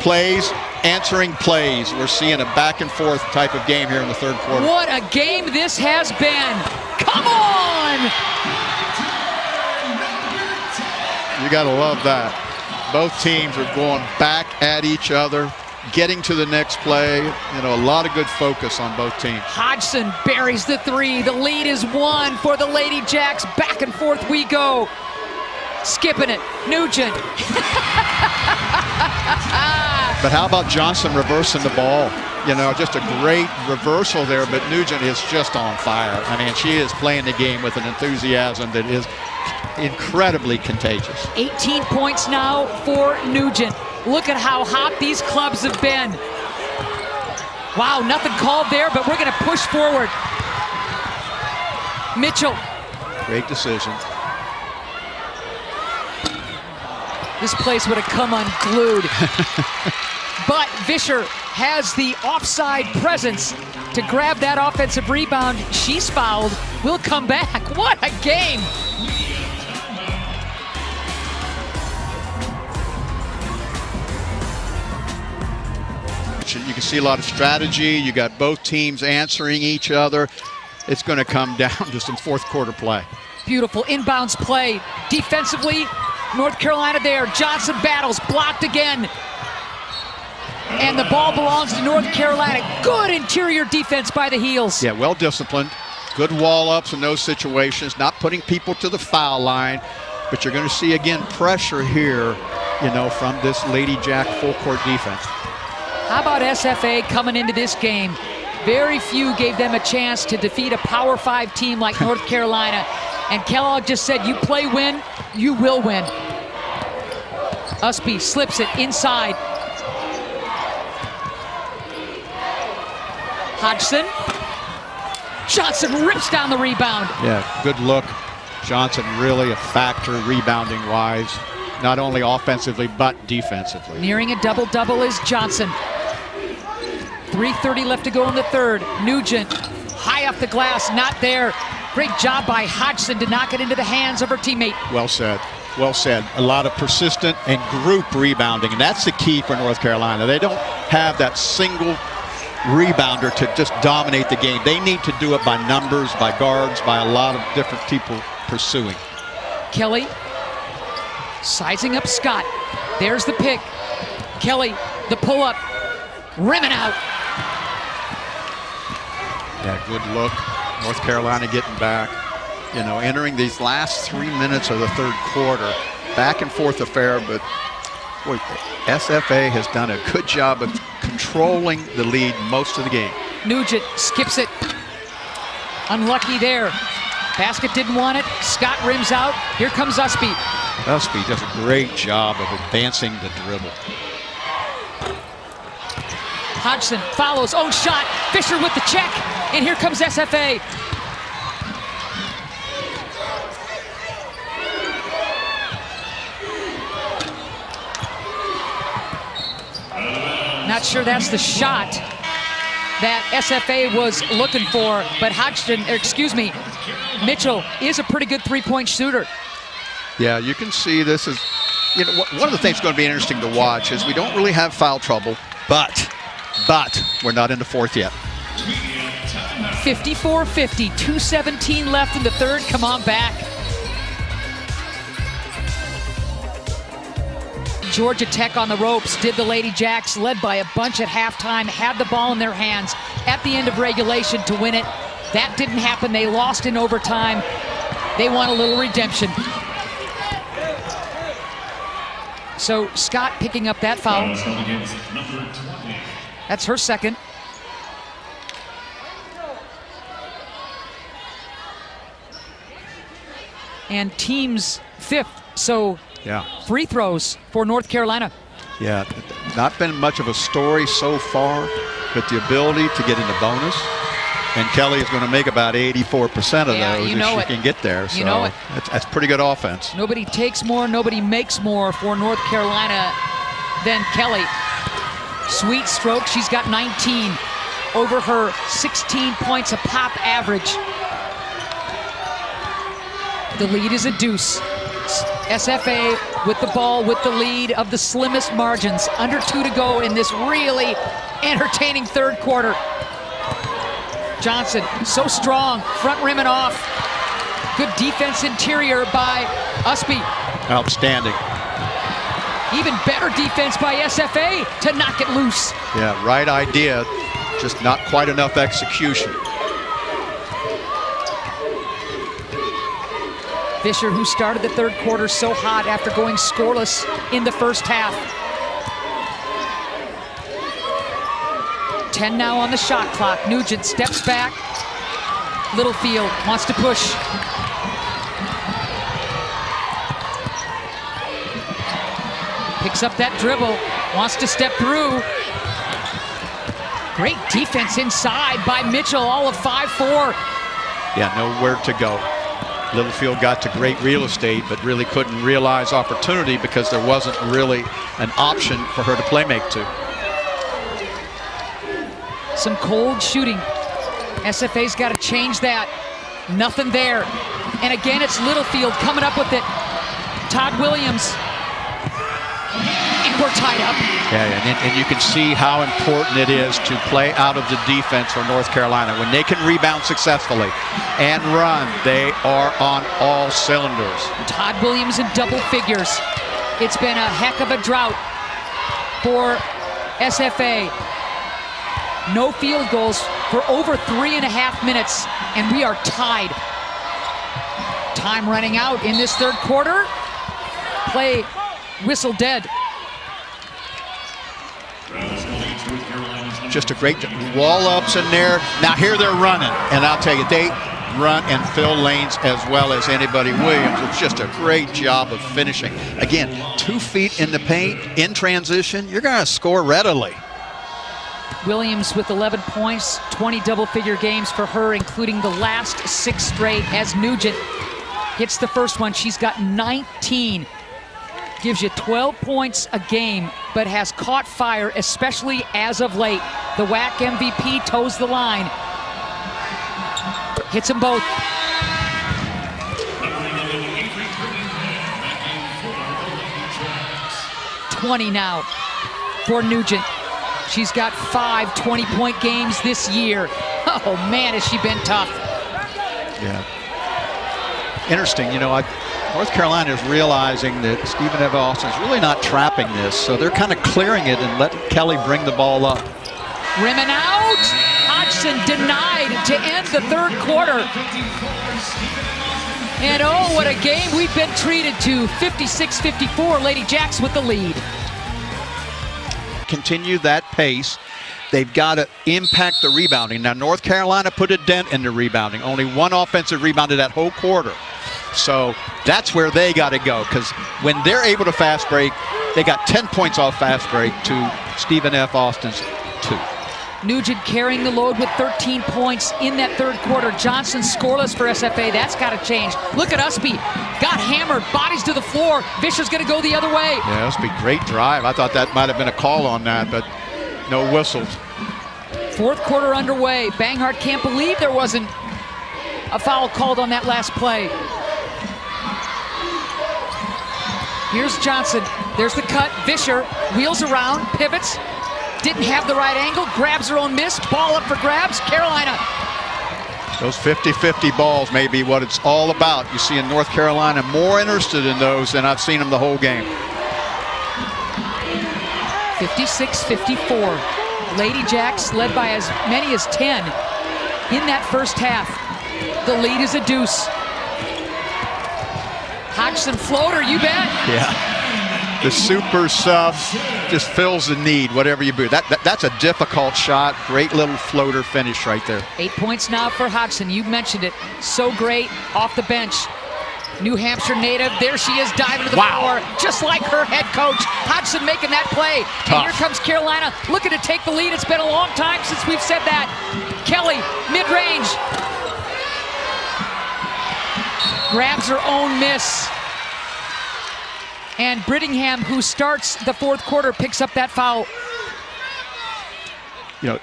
plays, answering plays. We're seeing a back and forth type of game here in the third quarter. What a game this has been. Come on! You gotta love that. Both teams are going back at each other, getting to the next play. You know, a lot of good focus on both teams. Hodgson buries the three. The lead is 1 for the Lady Jacks. Back and forth we go. Skipping it, Nugent. But how about Johnson reversing the ball? You know, just a great reversal there, but Nugent is just on fire. I mean, she is playing the game with an enthusiasm that is incredibly contagious. 18 points now for Nugent. Look at how hot these clubs have been. Wow, nothing called there, but we're going to push forward. Mitchell. Great decision. This place would have come unglued. But Vischer has the offside presence to grab that offensive rebound. She's fouled. Will come back. What a game! You can see a lot of strategy. You got both teams answering each other. It's going to come down to some fourth quarter play. Beautiful inbounds play. Defensively, North Carolina there. Johnson battles, blocked again. And the ball belongs to North Carolina. Good interior defense by the Heels. Yeah, well disciplined. Good wall ups in those situations. Not putting people to the foul line. But you're going to see, again, pressure here, you know, from this Lady Jack full court defense. How about SFA coming into this game? Very few gave them a chance to defeat a Power 5 team like North Carolina. And Kellogg just said, you play win, you will win. Usby slips it inside. Hodgson. Johnson rips down the rebound. Yeah, good look. Johnson really a factor rebounding-wise, not only offensively but defensively. Nearing a double-double is Johnson. 3:30 left to go in the third. Nugent, high off the glass, not there. Great job by Hodgson to knock it into the hands of her teammate. Well said. Well said. A lot of persistent and group rebounding, and that's the key for North Carolina. They don't have that single rebounder to just dominate the game. They need to do it by numbers, by guards, by a lot of different people pursuing. Kelly sizing up Scott. There's the pick. Kelly, the pull-up, rimming out. Yeah, good look. North Carolina getting back. You know, entering these last 3 minutes of the third quarter. Back and forth affair, but boy, SFA has done a good job of controlling the lead most of the game. Nugent skips it. Unlucky there. Basket didn't want it. Scott rims out. Here comes Usby. Usby does a great job of advancing the dribble. Hodgson follows, own shot. Vischer with the check, and here comes SFA. Not sure that's the shot that SFA was looking for, but Mitchell is a pretty good three-point shooter. Yeah, you can see this is, you know, one of the things going to be interesting to watch is we don't really have foul trouble, but we're not in the fourth yet. 54-50, 2:17 left in the third. Come on back. Georgia Tech on the ropes, did the Lady Jacks, led by a bunch at halftime, had the ball in their hands at the end of regulation to win it. That didn't happen. They lost in overtime. They want a little redemption. So Scott picking up that foul. That's her second. And team's fifth. So yeah, free throws for North Carolina. Yeah, not been much of a story so far, but the ability to get into bonus And Kelly is going to make about 84% of Yeah, those you know if she it. can get there. So You know it. That's pretty good offense. Nobody takes more, nobody makes more for North Carolina than Kelly. Sweet stroke, she's got 19 over her 16 points a pop average. The lead is a deuce. SFA with the ball with the lead of the slimmest margins. Under 2 to go in this really entertaining third quarter. Johnson, so strong, front rim and off. Good defense interior by Usby. Outstanding. Even better defense by SFA to knock it loose. Yeah, right idea, just not quite enough execution. Fisher, who started the third quarter so hot after going scoreless in the first half. 10 now on the shot clock. Nugent steps back. Littlefield wants to push. Picks up that dribble, wants to step through. Great defense inside by Mitchell, all of 5'4". Yeah, nowhere to go. Littlefield got to great real estate, but really couldn't realize opportunity because there wasn't really an option for her to play make to. Some cold shooting. SFA's got to change that. Nothing there. And again, it's Littlefield coming up with it. Todd Williams. And we're tied up. Yeah, and you can see how important it is to play out of the defense for North Carolina. When they can rebound successfully and run, they are on all cylinders. Todd Williams in double figures. It's been a heck of a drought for SFA. No field goals for over 3.5 minutes, and we are tied. Time running out in this third quarter. Play whistle dead. Just a great wall ups in there. Now here they're running, and I'll tell you, they run and fill lanes as well as anybody. Williams, it's just a great job of finishing. Again, 2 feet in the paint, in transition, you're going to score readily. Williams with 11 points, 20 double-figure games for her, including the last 6 straight as Nugent hits the first one. She's got 19. Gives you 12 points a game, but has caught fire, especially as of late. The WAC MVP toes the line. Hits them both. $20 now for Nugent. She's got 5 20-point games this year. Oh man, has she been tough. Yeah. Interesting, you know, North Carolina is realizing that Stephen F. Austin's really not trapping this, so they're kind of clearing it and letting Kelly bring the ball up. Rim and out. Hodgson denied to end the third quarter. And oh, what a game we've been treated to. 56-54, Lady Jacks with the lead. Continue that pace. They've got to impact the rebounding. Now, North Carolina put a dent in the rebounding. Only 1 offensive rebounded that whole quarter. So that's where they got to go, because when they're able to fast break, they got 10 points off fast break to Stephen F. Austin's 2. Nugent carrying the load with 13 points in that third quarter. Johnson scoreless for SFA. That's got to change. Look at Usby. Got hammered. Bodies to the floor. Fisher's going to go the other way. Yeah, Usby, great drive. I thought that might have been a call on that, but no whistles. Fourth quarter underway. Banghart can't believe there wasn't a foul called on that last play. Here's Johnson. There's the cut. Fisher wheels around, pivots. Didn't have the right angle. Grabs her own miss. Ball up for grabs. Carolina. Those 50-50 balls may be what it's all about. You see in North Carolina more interested in those than I've seen them the whole game. 56-54. Lady Jacks led by as many as 10 in that first half. The lead is a deuce. Hodgson floater, you bet. Yeah. The super sub just fills the need, whatever you do. That's a difficult shot. Great little floater finish right there. 8 points now for Hodgson. You mentioned it. So great off the bench. New Hampshire native, there she is diving to the floor, just like her head coach. Hodgson making that play. Tough. And here comes Carolina, looking to take the lead. It's been a long time since we've said that. Kelly, mid-range. Grabs her own miss. And Brittingham, who starts the fourth quarter, picks up that foul. You know,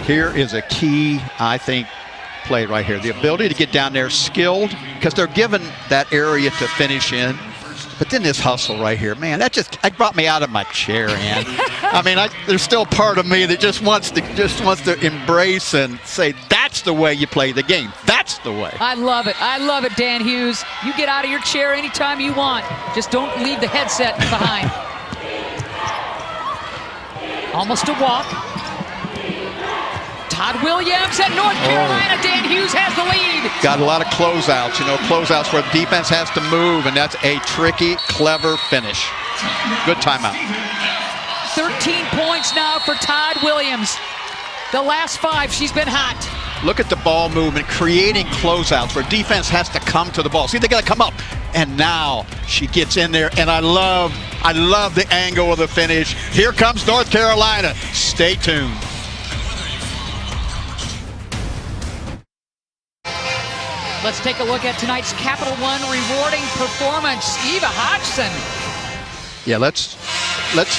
here is a key, I think, play right here. The ability to get down there skilled, because they're given that area to finish in. But then this hustle right here, man, that brought me out of my chair, man. I mean, there's still part of me that just wants to embrace and say, that's the way you play the game. That's the way. I love it. I love it, Dan Hughes. You get out of your chair anytime you want. Just don't leave the headset behind. Almost a walk. Todd Williams at North Carolina. Dan Hughes has the lead. Got a lot of closeouts, closeouts where the defense has to move, and that's a tricky, clever finish. Good timeout. 13 points now for Todd Williams. The last 5, she's been hot. Look at the ball movement, creating closeouts where defense has to come to the ball. See, they got to come up. And now she gets in there, and I love the angle of the finish. Here comes North Carolina. Stay tuned. Let's take a look at tonight's Capital One rewarding performance. Eva Hodgson. Yeah, let's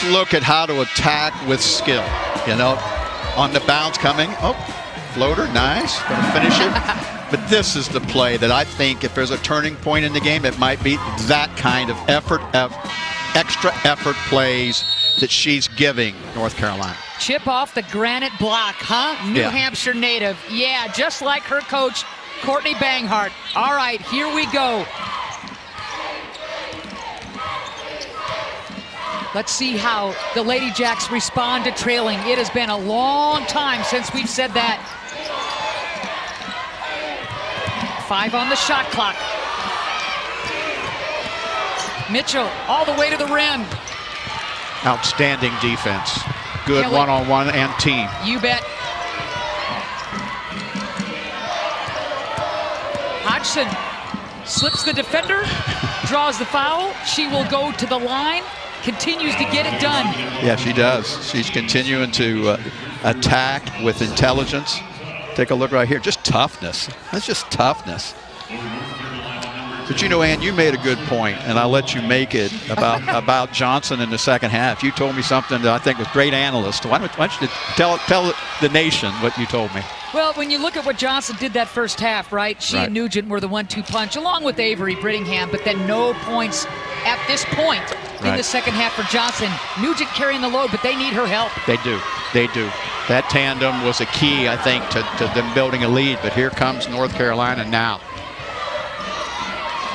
look at how to attack with skill. On the bounce coming. Oh, floater, nice. Going to finish it. But this is the play that I think if there's a turning point in the game, it might be that kind of extra effort plays that she's giving North Carolina. Chip off the granite block, huh? New Hampshire native. Yeah, just like her coach, Courtney Banghart. All right, here we go. Let's see how the Lady Jacks respond to trailing. It has been a long time since we've said that. 5 on the shot clock. Mitchell all the way to the rim. Outstanding defense. Good Kelly. One-on-one and team. You bet. Hodgson slips the defender, draws the foul. She will go to the line, continues to get it done. Yeah, she does. She's continuing to attack with intelligence. Take a look right here. Just toughness. That's just toughness. But Ann, you made a good point, and I'll let you make it about Johnson in the second half. You told me something that I think was great analyst. Why don't you tell the nation what you told me? Well, when you look at what Johnson did that first half, right? She and Nugent were the 1-2 punch, along with Avery Brittingham, but then no points at this point in the second half for Johnson. Nugent carrying the load, but they need her help. They do. They do. That tandem was a key, I think, to them building a lead, but here comes North Carolina now.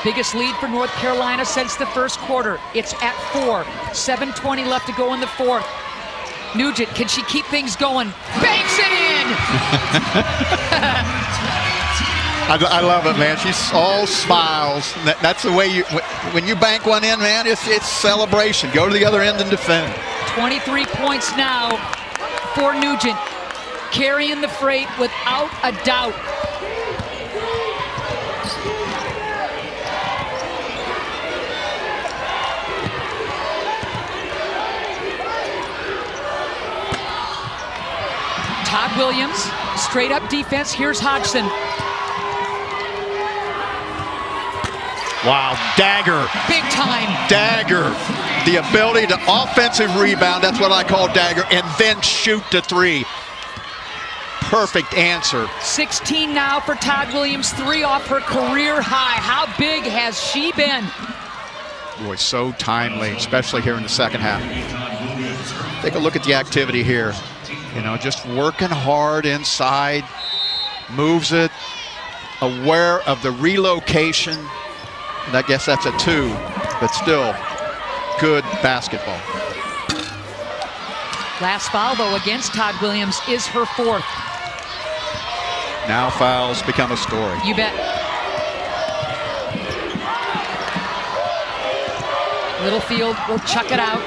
Biggest lead for North Carolina since the first quarter. It's at 4. 7:20 left to go in the fourth. Nugent, can she keep things going? Banks it in! I love it, man. She's all smiles. That's the way when you bank one in, man, it's celebration. Go to the other end and defend. 23 points now for Nugent. Carrying the freight without a doubt. Todd Williams, straight up defense. Here's Hodgson. Wow, dagger. Big time. Dagger. The ability to offensive rebound, that's what I call dagger, and then shoot the 3. Perfect answer. 16 now for Todd Williams, 3 off her career high. How big has she been? Boy, so timely, especially here in the second half. Take a look at the activity here. Just working hard inside, moves it, aware of the relocation. And I guess that's a 2, but still good basketball. Last foul, though, against Todd Williams is her 4th. Now fouls become a story. You bet. Littlefield will chuck it out.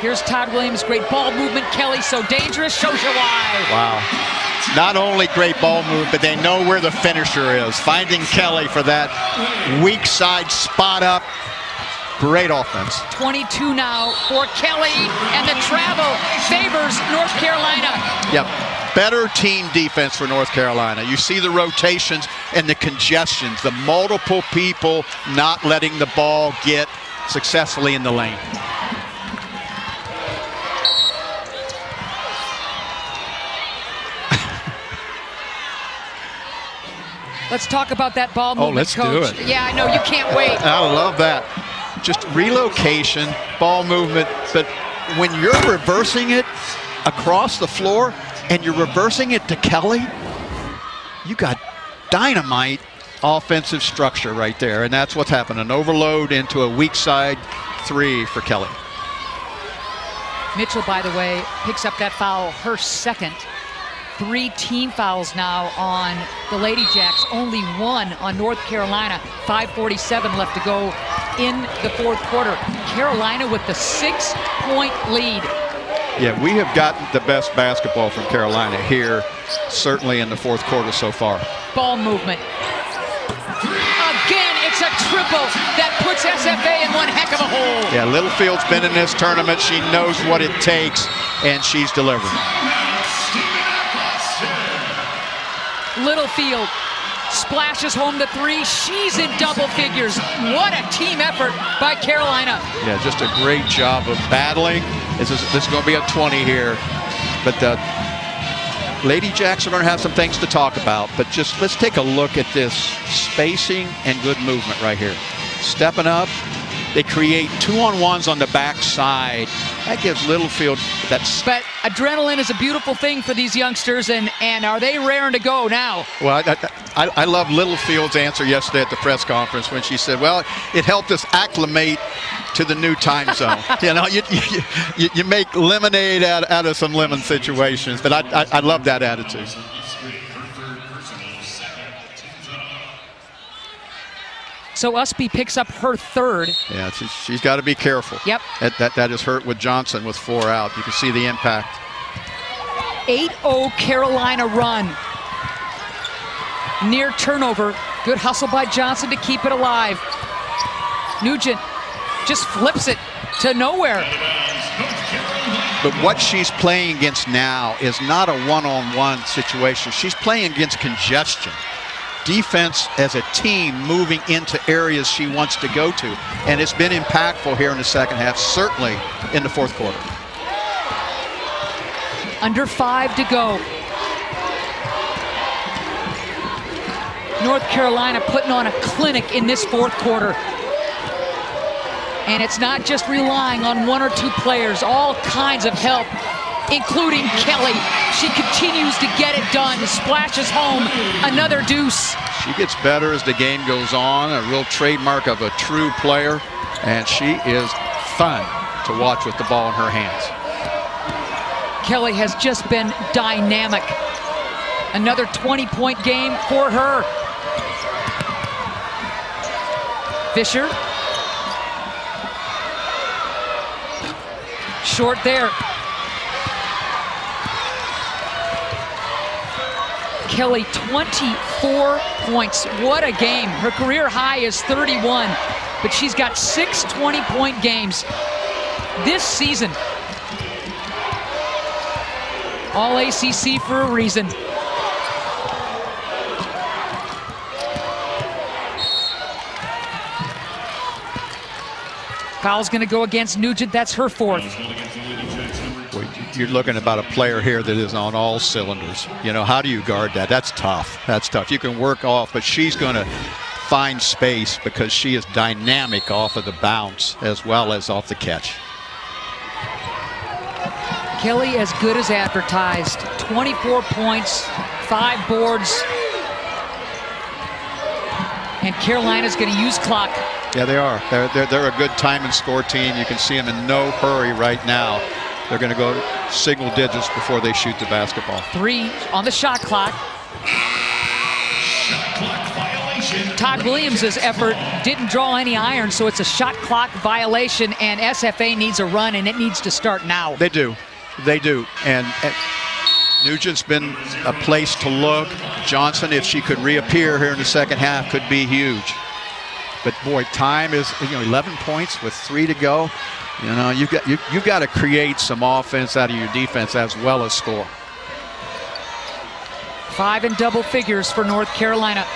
Here's Todd Williams, great ball movement. Kelly, so dangerous, shows you why. Wow. Not only great ball move, but they know where the finisher is. Finding Kelly for that weak side spot up. Great offense. 22 now for Kelly, and the travel favors North Carolina. Yep. Better team defense for North Carolina. You see the rotations and the congestions, the multiple people not letting the ball get successfully in the lane. Let's talk about that ball movement, let's Coach. do it. Yeah, I know, you can't wait. I love that. Just relocation, ball movement, but when you're reversing it across the floor and you're reversing it to Kelly, you got dynamite offensive structure right there, and that's what's happened. An overload into a weak side three for Kelly. Mitchell, by the way, picks up that foul, her second. 3 team fouls now on the Lady Jacks, only 1 on North Carolina. 5:47 left to go in the fourth quarter. Carolina with the 6-point lead. Yeah, we have gotten the best basketball from Carolina here, certainly in the fourth quarter so far. Ball movement. Again, it's a triple that puts SFA in one heck of a hole. Yeah, Littlefield's been in this tournament. She knows what it takes, and she's delivering. Littlefield splashes home the 3. She's in double figures. What a team effort by Carolina. Yeah, just a great job of battling. This is going to be a 20 here. But Lady Jacks are going to have some things to talk about. But just let's take a look at this spacing and good movement right here. Stepping up. They create 2-on-1s on the backside. That gives Littlefield that. But adrenaline is a beautiful thing for these youngsters, and are they raring to go now? Well, I love Littlefield's answer yesterday at the press conference when she said, well, it helped us acclimate to the new time zone. You know, you make lemonade out of some lemon situations, but I love that attitude. So Usby picks up her 3rd. Yeah, she's got to be careful. Yep. That is hurt with Johnson with 4 out. You can see the impact. 8-0 Carolina run. Near turnover. Good hustle by Johnson to keep it alive. Nugent just flips it to nowhere. But what she's playing against now is not a one-on-one situation. She's playing against congestion. Defense as a team moving into areas she wants to go to. And it's been impactful here in the second half, certainly in the fourth quarter. Under 5 to go. North Carolina putting on a clinic in this fourth quarter. And it's not just relying on 1 or 2 players, all kinds of help, including Kelly. She continues to get it done, splashes home another deuce. She gets better as the game goes on, a real trademark of a true player, and she is fun to watch with the ball in her hands. Kelly has just been dynamic. Another 20-point game for her. Fisher. Short there. Kelly, 24 points. What a game. Her career high is 31, but she's got 6 20-point games this season. All ACC for a reason. Foul's going to go against Nugent. That's her 4th. You're looking about a player here that is on all cylinders. You know, how do you guard that? That's tough. That's tough. You can work off, but she's going to find space because she is dynamic off of the bounce as well as off the catch. Kelly as good as advertised. 24 points, 5 boards. And Carolina's going to use clock. Yeah, they are. They're a good time and score team. You can see them in no hurry right now. They're going to go single digits before they shoot the basketball. 3 on the shot clock. Shot clock violation. Todd Williams' effort didn't draw any iron, so it's a shot clock violation, and SFA needs a run, and it needs to start now. They do. They do. And Nugent's been a place to look. Johnson, if she could reappear here in the second half, could be huge. But boy, time is 11 points with 3 to go. You've got to create some offense out of your defense as well as score. 5 in double figures for North Carolina.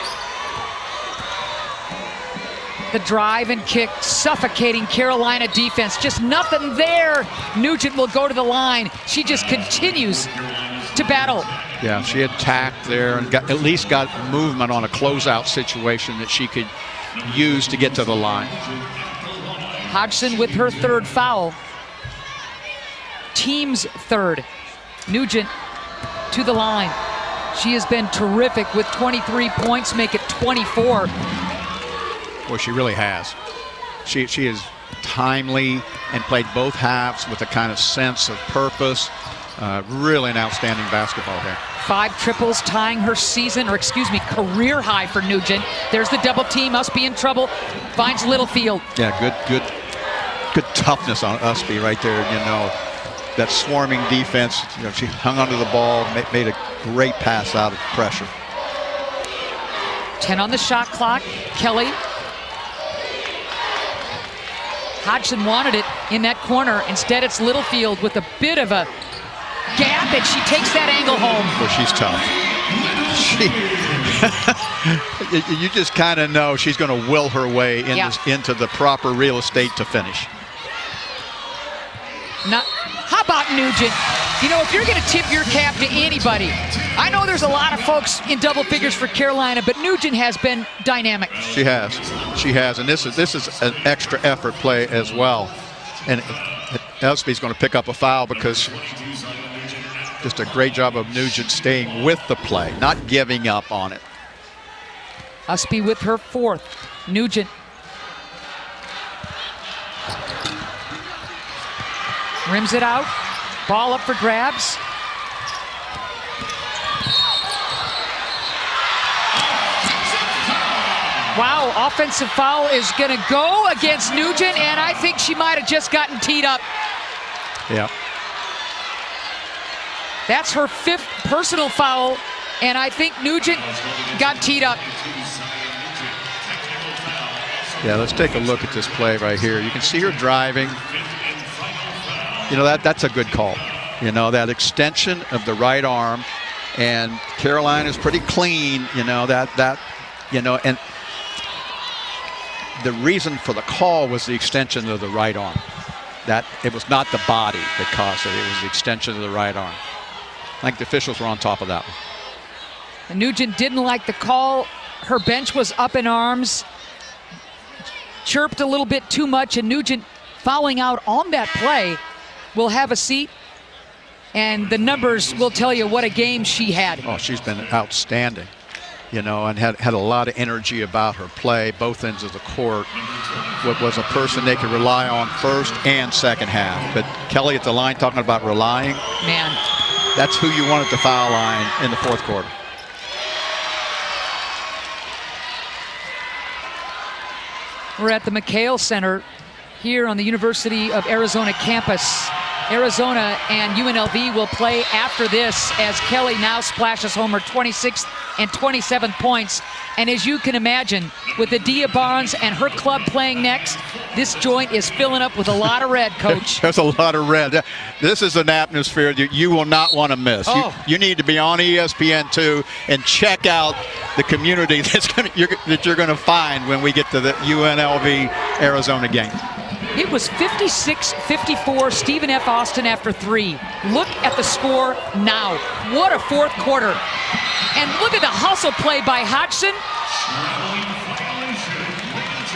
The drive and kick suffocating Carolina defense. Just nothing there. Nugent will go to the line. She just continues to battle. Yeah, she attacked there and at least got movement on a closeout situation that she could use to get to the line. Hodgson with her 3rd foul. Team's 3rd. Nugent to the line. She has been terrific with 23 points, make it 24. Well, she really has. She is timely and played both halves with a kind of sense of purpose. Really an outstanding basketball game. 5 triples, tying her career high for Nugent. There's the double team. Usby in trouble. Finds Littlefield. Yeah, good toughness on Usby right there. That swarming defense. She hung onto the ball, made a great pass out of pressure. 10 on the shot clock. Kelly. Hodgson wanted it in that corner. Instead, it's Littlefield with a bit of a gap, and she takes that angle home. Well, she's tough. You just kind of know she's going to will her way into the proper real estate to finish. How about Nugent? If you're going to tip your cap to anybody, I know there's a lot of folks in double figures for Carolina, but Nugent has been dynamic. She has, and this is an extra effort play as well. And Usby's going to pick up a foul because just a great job of Nugent staying with the play, not giving up on it. Usby with her 4th. Nugent. Rims it out. Ball up for grabs. Wow, offensive foul is going to go against Nugent, and I think she might have just gotten teed up. Yeah. That's her 5th personal foul, and I think Nugent got teed up. Yeah, let's take a look at this play right here. You can see her driving. That's a good call. That extension of the right arm, and Carolina's pretty clean. And the reason for the call was the extension of the right arm. That it was not the body that caused it. It was the extension of the right arm. I think the officials were on top of that one. And Nugent didn't like the call. Her bench was up in arms, chirped a little bit too much, and Nugent fouling out on that play will have a seat, and the numbers will tell you what a game she had. Oh, she's been outstanding, and had a lot of energy about her play, both ends of the court. What was a person they could rely on first and second half. But Kelly at the line talking about relying. Man. That's who you want at the foul line in the 4th quarter. We're at the McHale Center here on the University of Arizona campus. Arizona and UNLV will play after this as Kelly now splashes home her 26th and 27th points. And as you can imagine, with Adia Barnes and her club playing next, this joint is filling up with a lot of red, Coach. There's a lot of red. This is an atmosphere that you will not want to miss. Oh. You need to be on ESPN2 and check out the community that you're going to find when we get to the UNLV Arizona game. It was 56-54, Stephen F. Austin after 3. Look at the score now. What a 4th quarter. And look at the hustle play by Hodgson.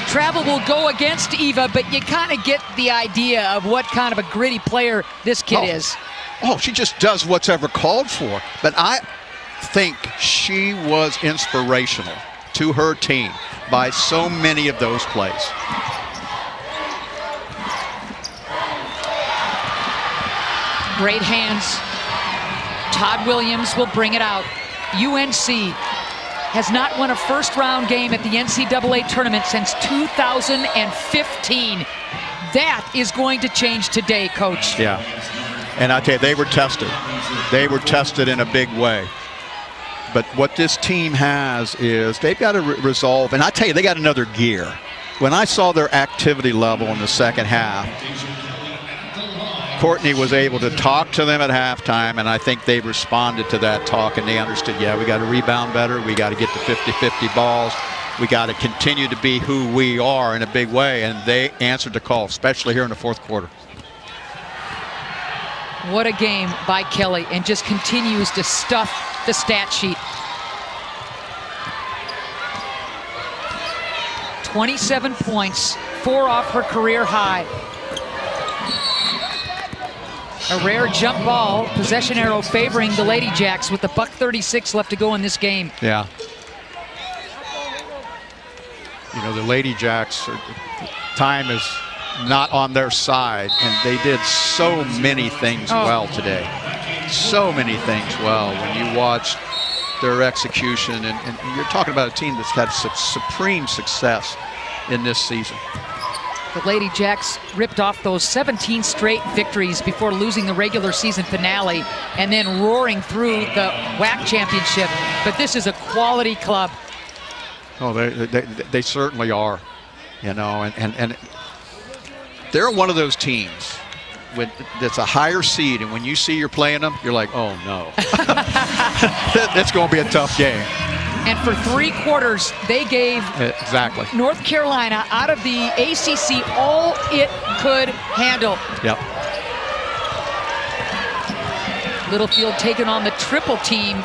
Travel will go against Eva, but you kind of get the idea of what kind of a gritty player this kid is. Oh, she just does what's ever called for. But I think she was inspirational to her team by so many of those plays. Great hands. Todd Williams will bring it out. UNC has not won a first-round game at the NCAA tournament since 2015. That is going to change today, Coach. Yeah. And I tell you, they were tested. They were tested in a big way. But what this team has is they've got to resolve, and I tell you, they got another gear. When I saw their activity level in the second half, Courtney was able to talk to them at halftime, and I think they responded to that talk, and they understood, yeah, we got to rebound better, we got to get to 50-50 balls, we got to continue to be who we are in a big way, and they answered the call, especially here in the fourth quarter. What a game by Kelly, and just continues to stuff the stat sheet. 27 points, 4 off her career high. A rare jump ball, possession arrow favoring the Lady Jacks with the $1:36 left to go in this game. Yeah. You know, the Lady Jacks, time is not on their side, and they did so many things well today. So many things well when you watch their execution, and you're talking about a team that's had supreme success in this season. The Lady Jacks ripped off those 17 straight victories before losing the regular season finale and then roaring through the WAC championship. But this is a quality club. Oh, they certainly are, you know, and they're one of those teams that's a higher seed, and when you see you're playing them, you're like, oh no. That's going to be a tough game. And for 3 quarters, they gave exactly North Carolina out of the ACC all it could handle. Yep. Littlefield taking on the triple team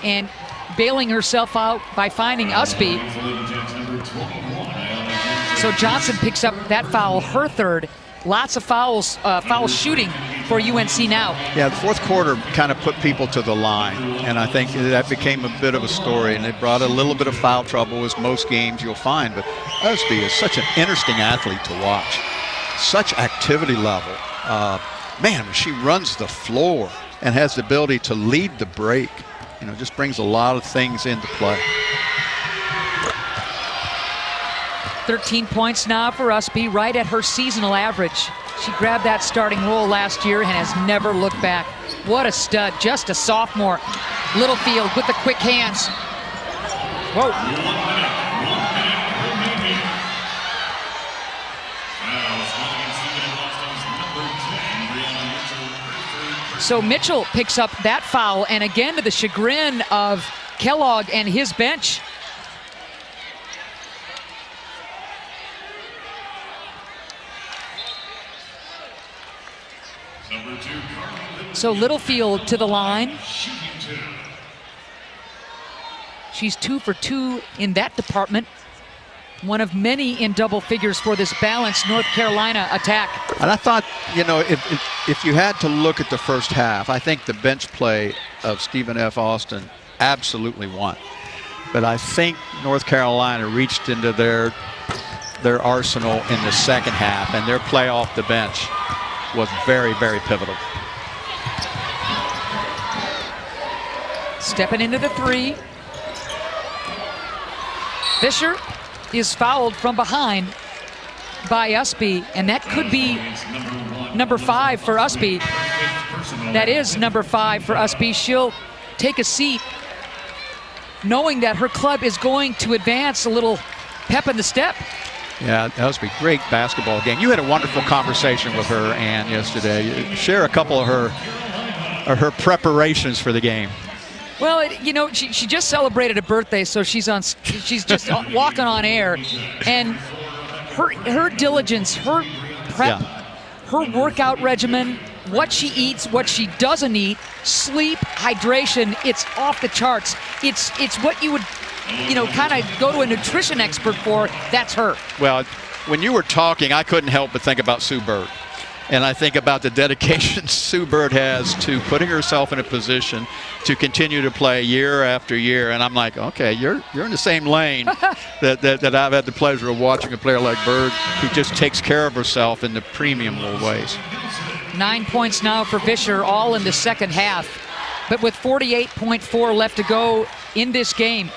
and bailing herself out by finding Usby. So Johnson picks up that foul, her third. Lots of fouls, foul shooting for UNC now. Yeah, the fourth quarter kind of put people to the line, and I think that became a bit of a story, and it brought a little bit of foul trouble, as most games you'll find. But Usby is such an interesting athlete to watch. Such activity level. Man, she runs the floor and has the ability to lead the break. You know, just brings a lot of things into play. 13 points now for Usby, right at her seasonal average. She grabbed that starting role last year and has never looked back. What a stud, just a sophomore. Littlefield with the quick hands. Whoa. So Mitchell picks up that foul, and again to the chagrin of Kellogg and his bench. So Littlefield to the line. She's 2 for 2 in that department. One of many in double figures for this balanced North Carolina attack. And I thought, you know, if you had to look at the first half, I think the bench play of Stephen F. Austin absolutely won. But I think North Carolina reached into their arsenal in the second half, and their play off the bench was very, very pivotal. Stepping into the 3. Fisher is fouled from behind by Usby, and that could be number 5 for Usby. That is number 5 for Usby. She'll take a seat knowing that her club is going to advance. A little pep in the step. Yeah, that was a great basketball game. You had a wonderful conversation with her, Ann, yesterday. Share a couple of her preparations for the game. Well, you know, she just celebrated a birthday, so she's just walking on air, and her diligence, her prep, her workout regimen, what she eats, what she doesn't eat, sleep, hydration, it's off the charts. It's what you would, you know, kind of go to a nutrition expert for. That's her. Well, when you were talking, I couldn't help but think about Sue Bird. And I think about the dedication Sue Bird has to putting herself in a position to continue to play year after year. And I'm like, okay, you're in the same lane that I've had the pleasure of watching a player like Bird, who just takes care of herself in the premium little ways. 9 points now for Fisher, all in the second half. But with 48.4 left to go in this game,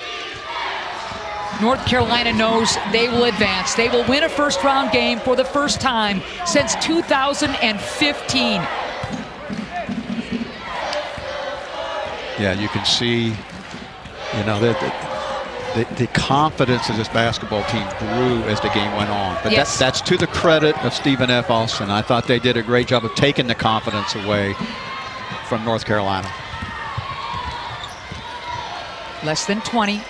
North Carolina knows they will advance. They will win a first-round game for the first time since 2015. Yeah, you can see, you know, the confidence of this basketball team grew as the game went on. But Yes. that's to the credit of Stephen F. Austin. I thought they did a great job of taking the confidence away from North Carolina. Less than 20.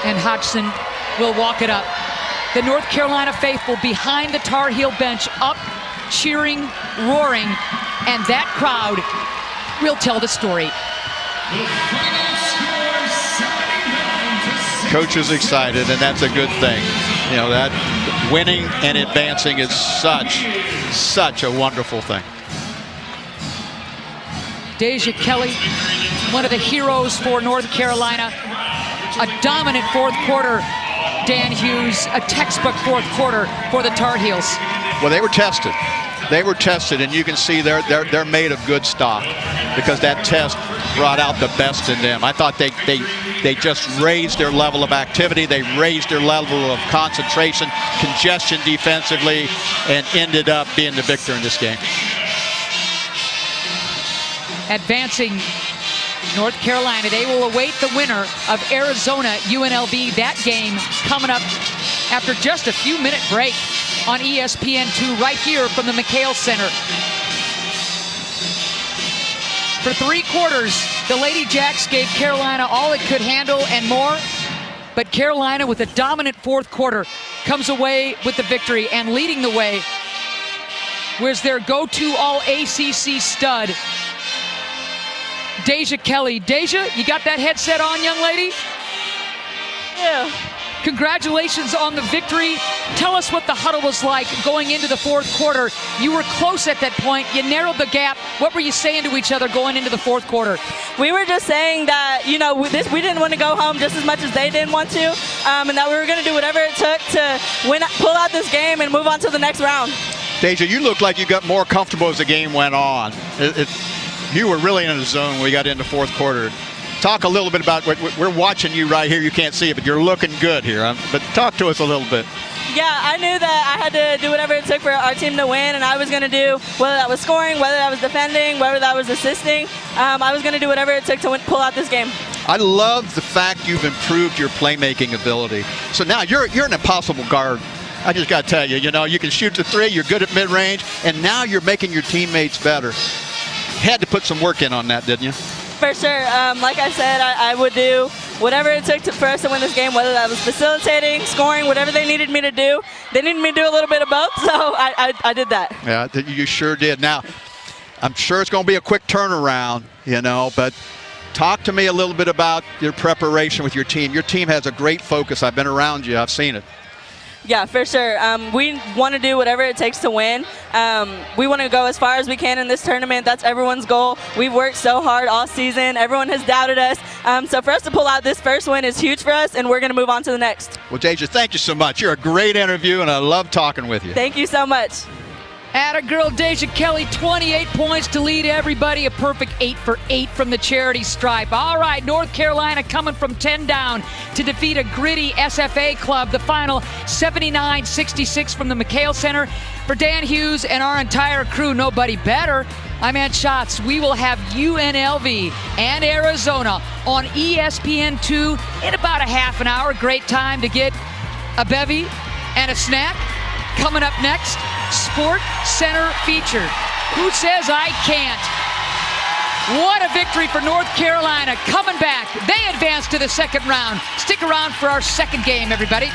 And Hodgson will walk it up. The North Carolina faithful behind the Tar Heel bench, up, cheering, roaring, and that crowd will tell the story. Coach is excited, and that's a good thing. You know, that winning and advancing is such a wonderful thing. Deja Kelly, one of the heroes for North Carolina. A dominant fourth quarter, Dan Hughes, a textbook fourth quarter for the Tar Heels. Well, they were tested. They were tested, and you can see they're made of good stock because that test brought out the best in them. I thought they just raised their level of activity. They raised their level of concentration, congestion defensively, and ended up being the victor in this game. Advancing North Carolina, they will await the winner of Arizona UNLV. That game coming up after just a few-minute break on ESPN2 right here from the McHale Center. For 3 quarters, the Lady Jacks gave Carolina all it could handle and more, but Carolina with a dominant fourth quarter comes away with the victory, and leading the way was their go-to all-ACC stud, Deja Kelly. Deja, you got that headset on, young lady? Yeah. Congratulations on the victory. Tell us what the huddle was like going into the fourth quarter. You were close at that point. You narrowed the gap. What were you saying to each other going into the fourth quarter? We were just saying that, you know, we didn't want to go home just as much as they didn't want to, and that we were going to do whatever it took to pull out this game and move on to the next round. Deja, you looked like you got more comfortable as the game went on. You were really in a zone when we got into fourth quarter. Talk a little bit about, we're watching you right here. You can't see it, but you're looking good here. But talk to us a little bit. Yeah, I knew that I had to do whatever it took for our team to win, and I was going to do, whether that was scoring, whether that was defending, whether that was assisting, I was going to do whatever it took to pull out this game. I love the fact you've improved your playmaking ability. So now you're an impossible guard. I just got to tell you, you know, you can shoot the three, you're good at mid-range, and now you're making your teammates better. Had to put some work in on that, didn't you? For sure. Like I said, I would do whatever it took for us to win this game, whether that was facilitating, scoring, whatever they needed me to do. They needed me to do a little bit of both, so I did that. Yeah, you sure did. Now, I'm sure it's going to be a quick turnaround, you know, but talk to me a little bit about your preparation with your team. Your team has a great focus. I've been around you. I've seen it. Yeah, for sure. We want to do whatever it takes to win. We want to go as far as we can in this tournament. That's everyone's goal. We've worked so hard all season. Everyone has doubted us. So for us to pull out this first win is huge for us, and we're going to move on to the next. Well, Deja, thank you so much. You're a great interview, and I love talking with you. Thank you so much. Atta girl Deja Kelly, 28 points to lead everybody. A perfect 8 for 8 from the charity stripe. All right, North Carolina coming from 10 down to defeat a gritty SFA club. The final 79-66 from the McHale Center. For Dan Hughes and our entire crew, nobody better. I'm Ant Schatz. We will have UNLV and Arizona on ESPN2 in about a half an hour. Great time to get a bevy and a snack. Coming up next, Sport Center feature. Who says I can't? What a victory for North Carolina. Coming back, they advance to the second round. Stick around for our second game, everybody.